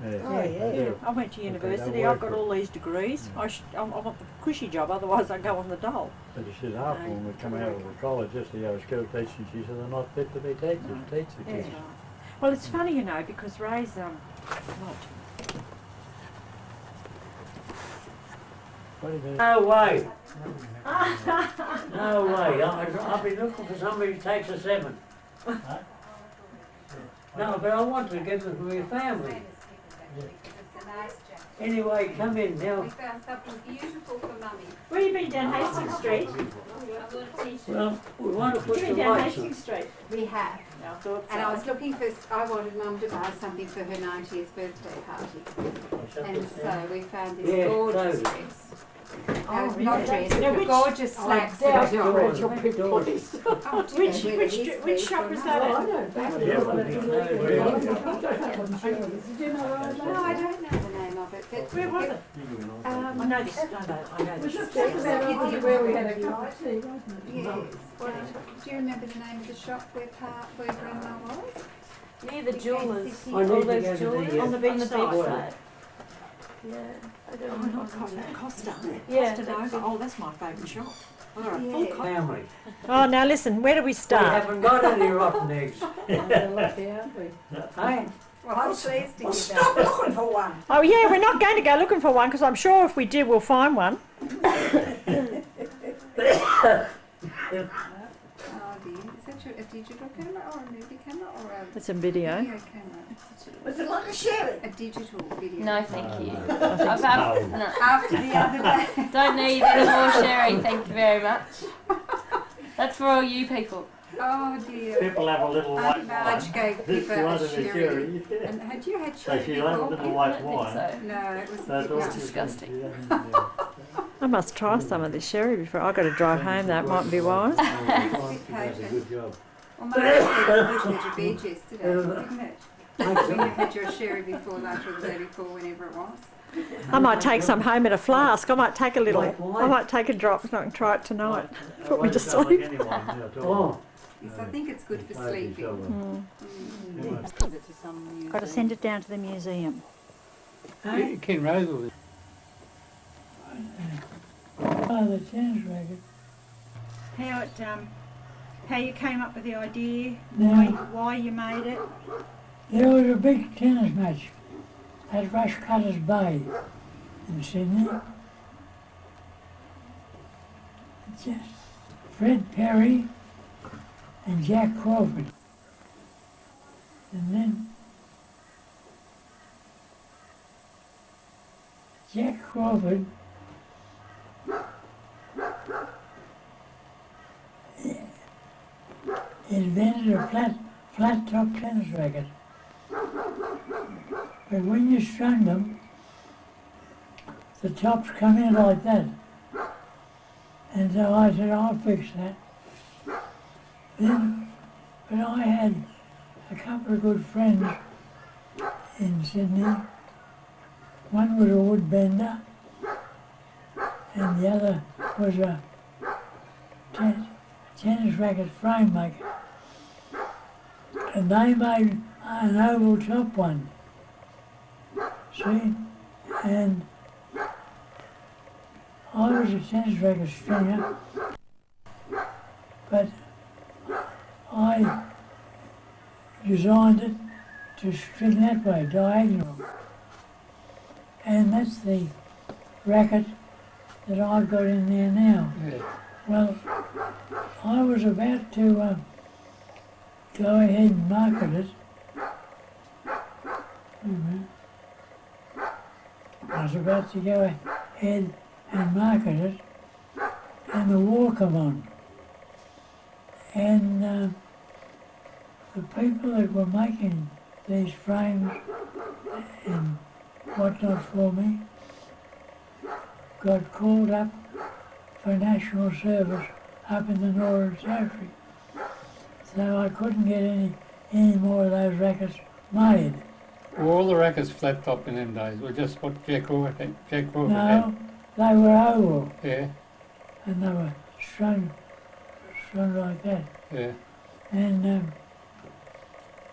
D: Yeah.
E: Oh, yeah.
D: They do.
C: I went to
D: Okay,
C: university,
D: they'll
C: I've
D: work
C: got
D: for
C: all these degrees,
D: Yeah.
C: I want the cushy job, otherwise I go on the dole.
D: But she said after when we come out of the college, just the school teaching, she said they're not fit to be teachers, teach the
C: Yeah.
D: kids.
C: Well, it's funny, you know, because Ray's,
D: What do you mean?
A: no way. No way, I've been looking for somebody who takes a 7. No, but I want to give it for your family. Anyway, come in now.
F: We found something beautiful for Mummy.
B: Where have you been down Hastings Street?
A: Well, we want to put
B: Have you
A: some
B: been down
A: lights on.
B: Hastings Street?
F: We have.
B: I thought so.
F: And I was looking for, I wanted Mum to buy something for her 90th birthday party. And so we found this
A: Yeah,
F: gorgeous
A: clothes.
F: dress.
B: Oh,
F: Not dress,
B: No,
F: but
B: which-
F: gorgeous slacks.
A: doubt
F: and
A: doors,
F: jewellery.
A: big doors.
F: Oh, dear,
B: Which
F: where
B: which
F: it is,
B: which
F: please,
B: shop
F: for
B: was
F: Mum.
B: that
E: I
B: at?
E: know exactly
D: Yeah,
E: what
D: we
E: it
D: can
E: is.
D: know where-
E: Did you know where I
F: No, I don't know the name of it, but.
B: Where was it?
C: I know this, I know
E: Was
C: this.
E: it opposite where we had a cup of tea, wasn't it?
F: Yes. Do you remember the name of the shop where Grandma was?
B: Near the jewellers.
F: City.
A: I need
B: All
A: to
B: those
A: go to
B: jewellers
A: the,
B: on the beach
A: Well,
B: side. Yeah, I
C: Oh,
B: don't know.
C: not Costa.
B: Yeah,
C: Costa
B: that's
C: Nova. Oh, that's my favourite shop. All right, full
F: Yeah.
A: family.
C: Oh, now listen, where do we
A: We
C: start?
A: haven't got any rotten eggs.
E: They're lucky, aren't we?
A: Hey,
F: Well, I'm pleased to
E: Well,
F: hear
E: stop
F: that.
E: looking for one.
C: Oh yeah, we're not going to go looking for one because I'm sure if we do, we'll find one.
F: Oh dear, is that a digital camera or a movie camera or a
C: It's a video.
F: video camera?
E: Was it like a sherry?
F: A digital video.
G: No, thank you.
D: No.
G: I've had, no.
F: After the other day.
G: Don't need any more sharing, thank you very much. That's for all you people.
F: Oh dear.
D: People have a little white
F: Auntie Marge
D: wine.
F: gave
D: She
F: Pippa a
D: wanted a
F: sherry.
D: sherry.
F: And had you had
D: So
F: sherry
D: she'll have a
F: before?
D: little
G: I
D: white
G: don't think
D: wine.
G: so.
F: No, it was
D: That's
F: no.
D: all
G: It's disgusting.
C: I must try some of this sherry before I've got to drive home. That might be wise.
D: That's a good job.
F: Well, Mum said it was your beaches today, didn't it? When you had your sherry before lunch or the day before, whenever it was.
C: I might take some home in a flask. I might take a little. I might take a drop so I can try it tonight. Put me to sleep.
A: oh,
F: Yes, I think it's good for sleeping. Give it to some museum.
C: Got to send it down to the museum.
A: hey,
D: Ken Rosal.
A: oh, the tennis racket.
C: How you came up with the idea?
A: Now,
C: Why you made it?
A: there was a big tennis match at Rushcutters Bay in Sydney. Just Fred Perry and Jack Crawford. And then Jack Crawford invented a flat top tennis racket. But when you strung them, the tops come in like that. And so I said, I'll fix that. Then, but I had a couple of good friends in Sydney. One was a wood bender, and the other was a tennis racket frame maker. And they made an oval top one. See? And I was a tennis racket stringer, but I designed it to string that way, diagonal. And that's the racket that I've got in there now. Well, I was about to go ahead and market it. Mhm. I was about to go ahead and market it, and the war come on. And the people that were making these frames and whatnot for me got called up for national service up in the Northern Territory. So I couldn't get any more of those rackets made.
H: Were all the rackets flat top in them days? Or just what Jack Crawford had?
A: No, they were oval
H: Yeah,
A: and they were strung like that.
H: yeah.
A: And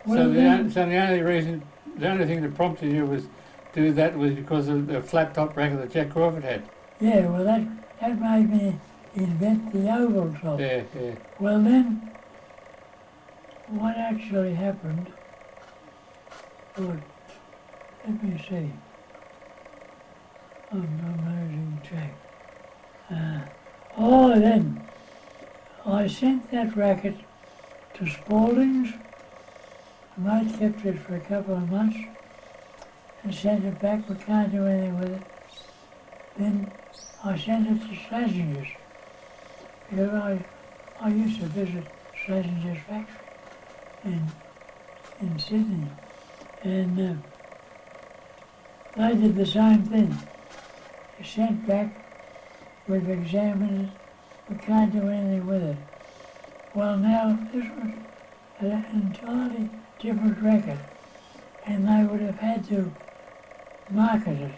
H: So
A: well,
H: the only thing that prompted you was do that was because of the flat top racket that Jack Crawford had.
A: yeah, well that made me invent the oval top.
H: Yeah, yeah.
A: Well then, what actually happened, good, let me see, I'm losing track. Then, I sent that racket to Spalding's, and they kept it for a couple of months, and sent it back, we can't do anything with it. Then I sent it to Schlesinger's, because I used to visit Schlesinger's factory in Sydney, and they did the same thing. They sent back, we've examined it, we can't do anything with it. Well now, this was an entirely different racket, and they would have had to market it.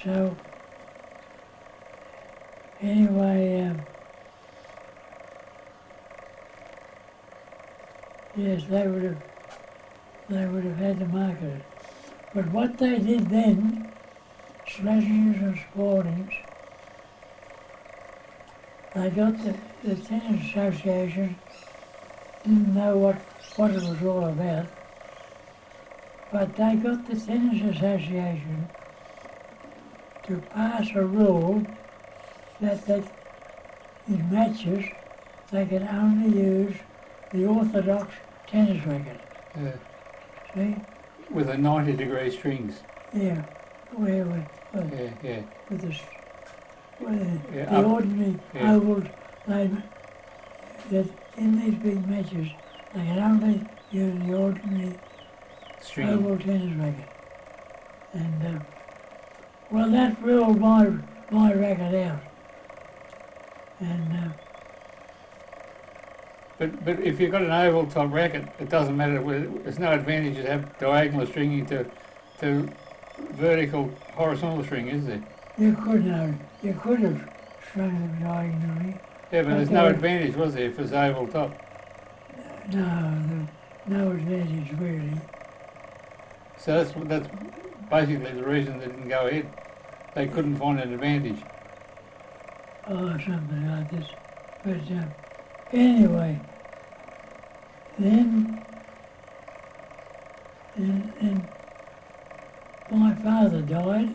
A: So, anyway, yes, they would have had to market it. But what they did then, Schlesinger's and Spalding's, they got the Tennis Association, didn't know what it was all about, but they got the Tennis Association to pass a rule that in matches they can only use the orthodox tennis racket.
H: Yeah.
A: See?
H: With the 90-degree strings.
A: Yeah. Where
H: Yeah.
A: with the
H: Yeah,
A: ordinary
H: yeah.
A: ovals, that in these big matches they can only use the ordinary
H: String.
A: oval tennis racket. And well, that ruled my racket out. And
H: But if you've got an oval top racket, it doesn't matter. There's no advantage to have diagonal stringing to vertical horizontal string, is there?
A: you could have strung them diagonally.
H: Yeah, but there's no advantage, was there, if it's oval top?
A: No advantage really.
H: So that's basically the reason they didn't go ahead. They couldn't find an advantage.
A: Or something like this. But anyway, then my father died,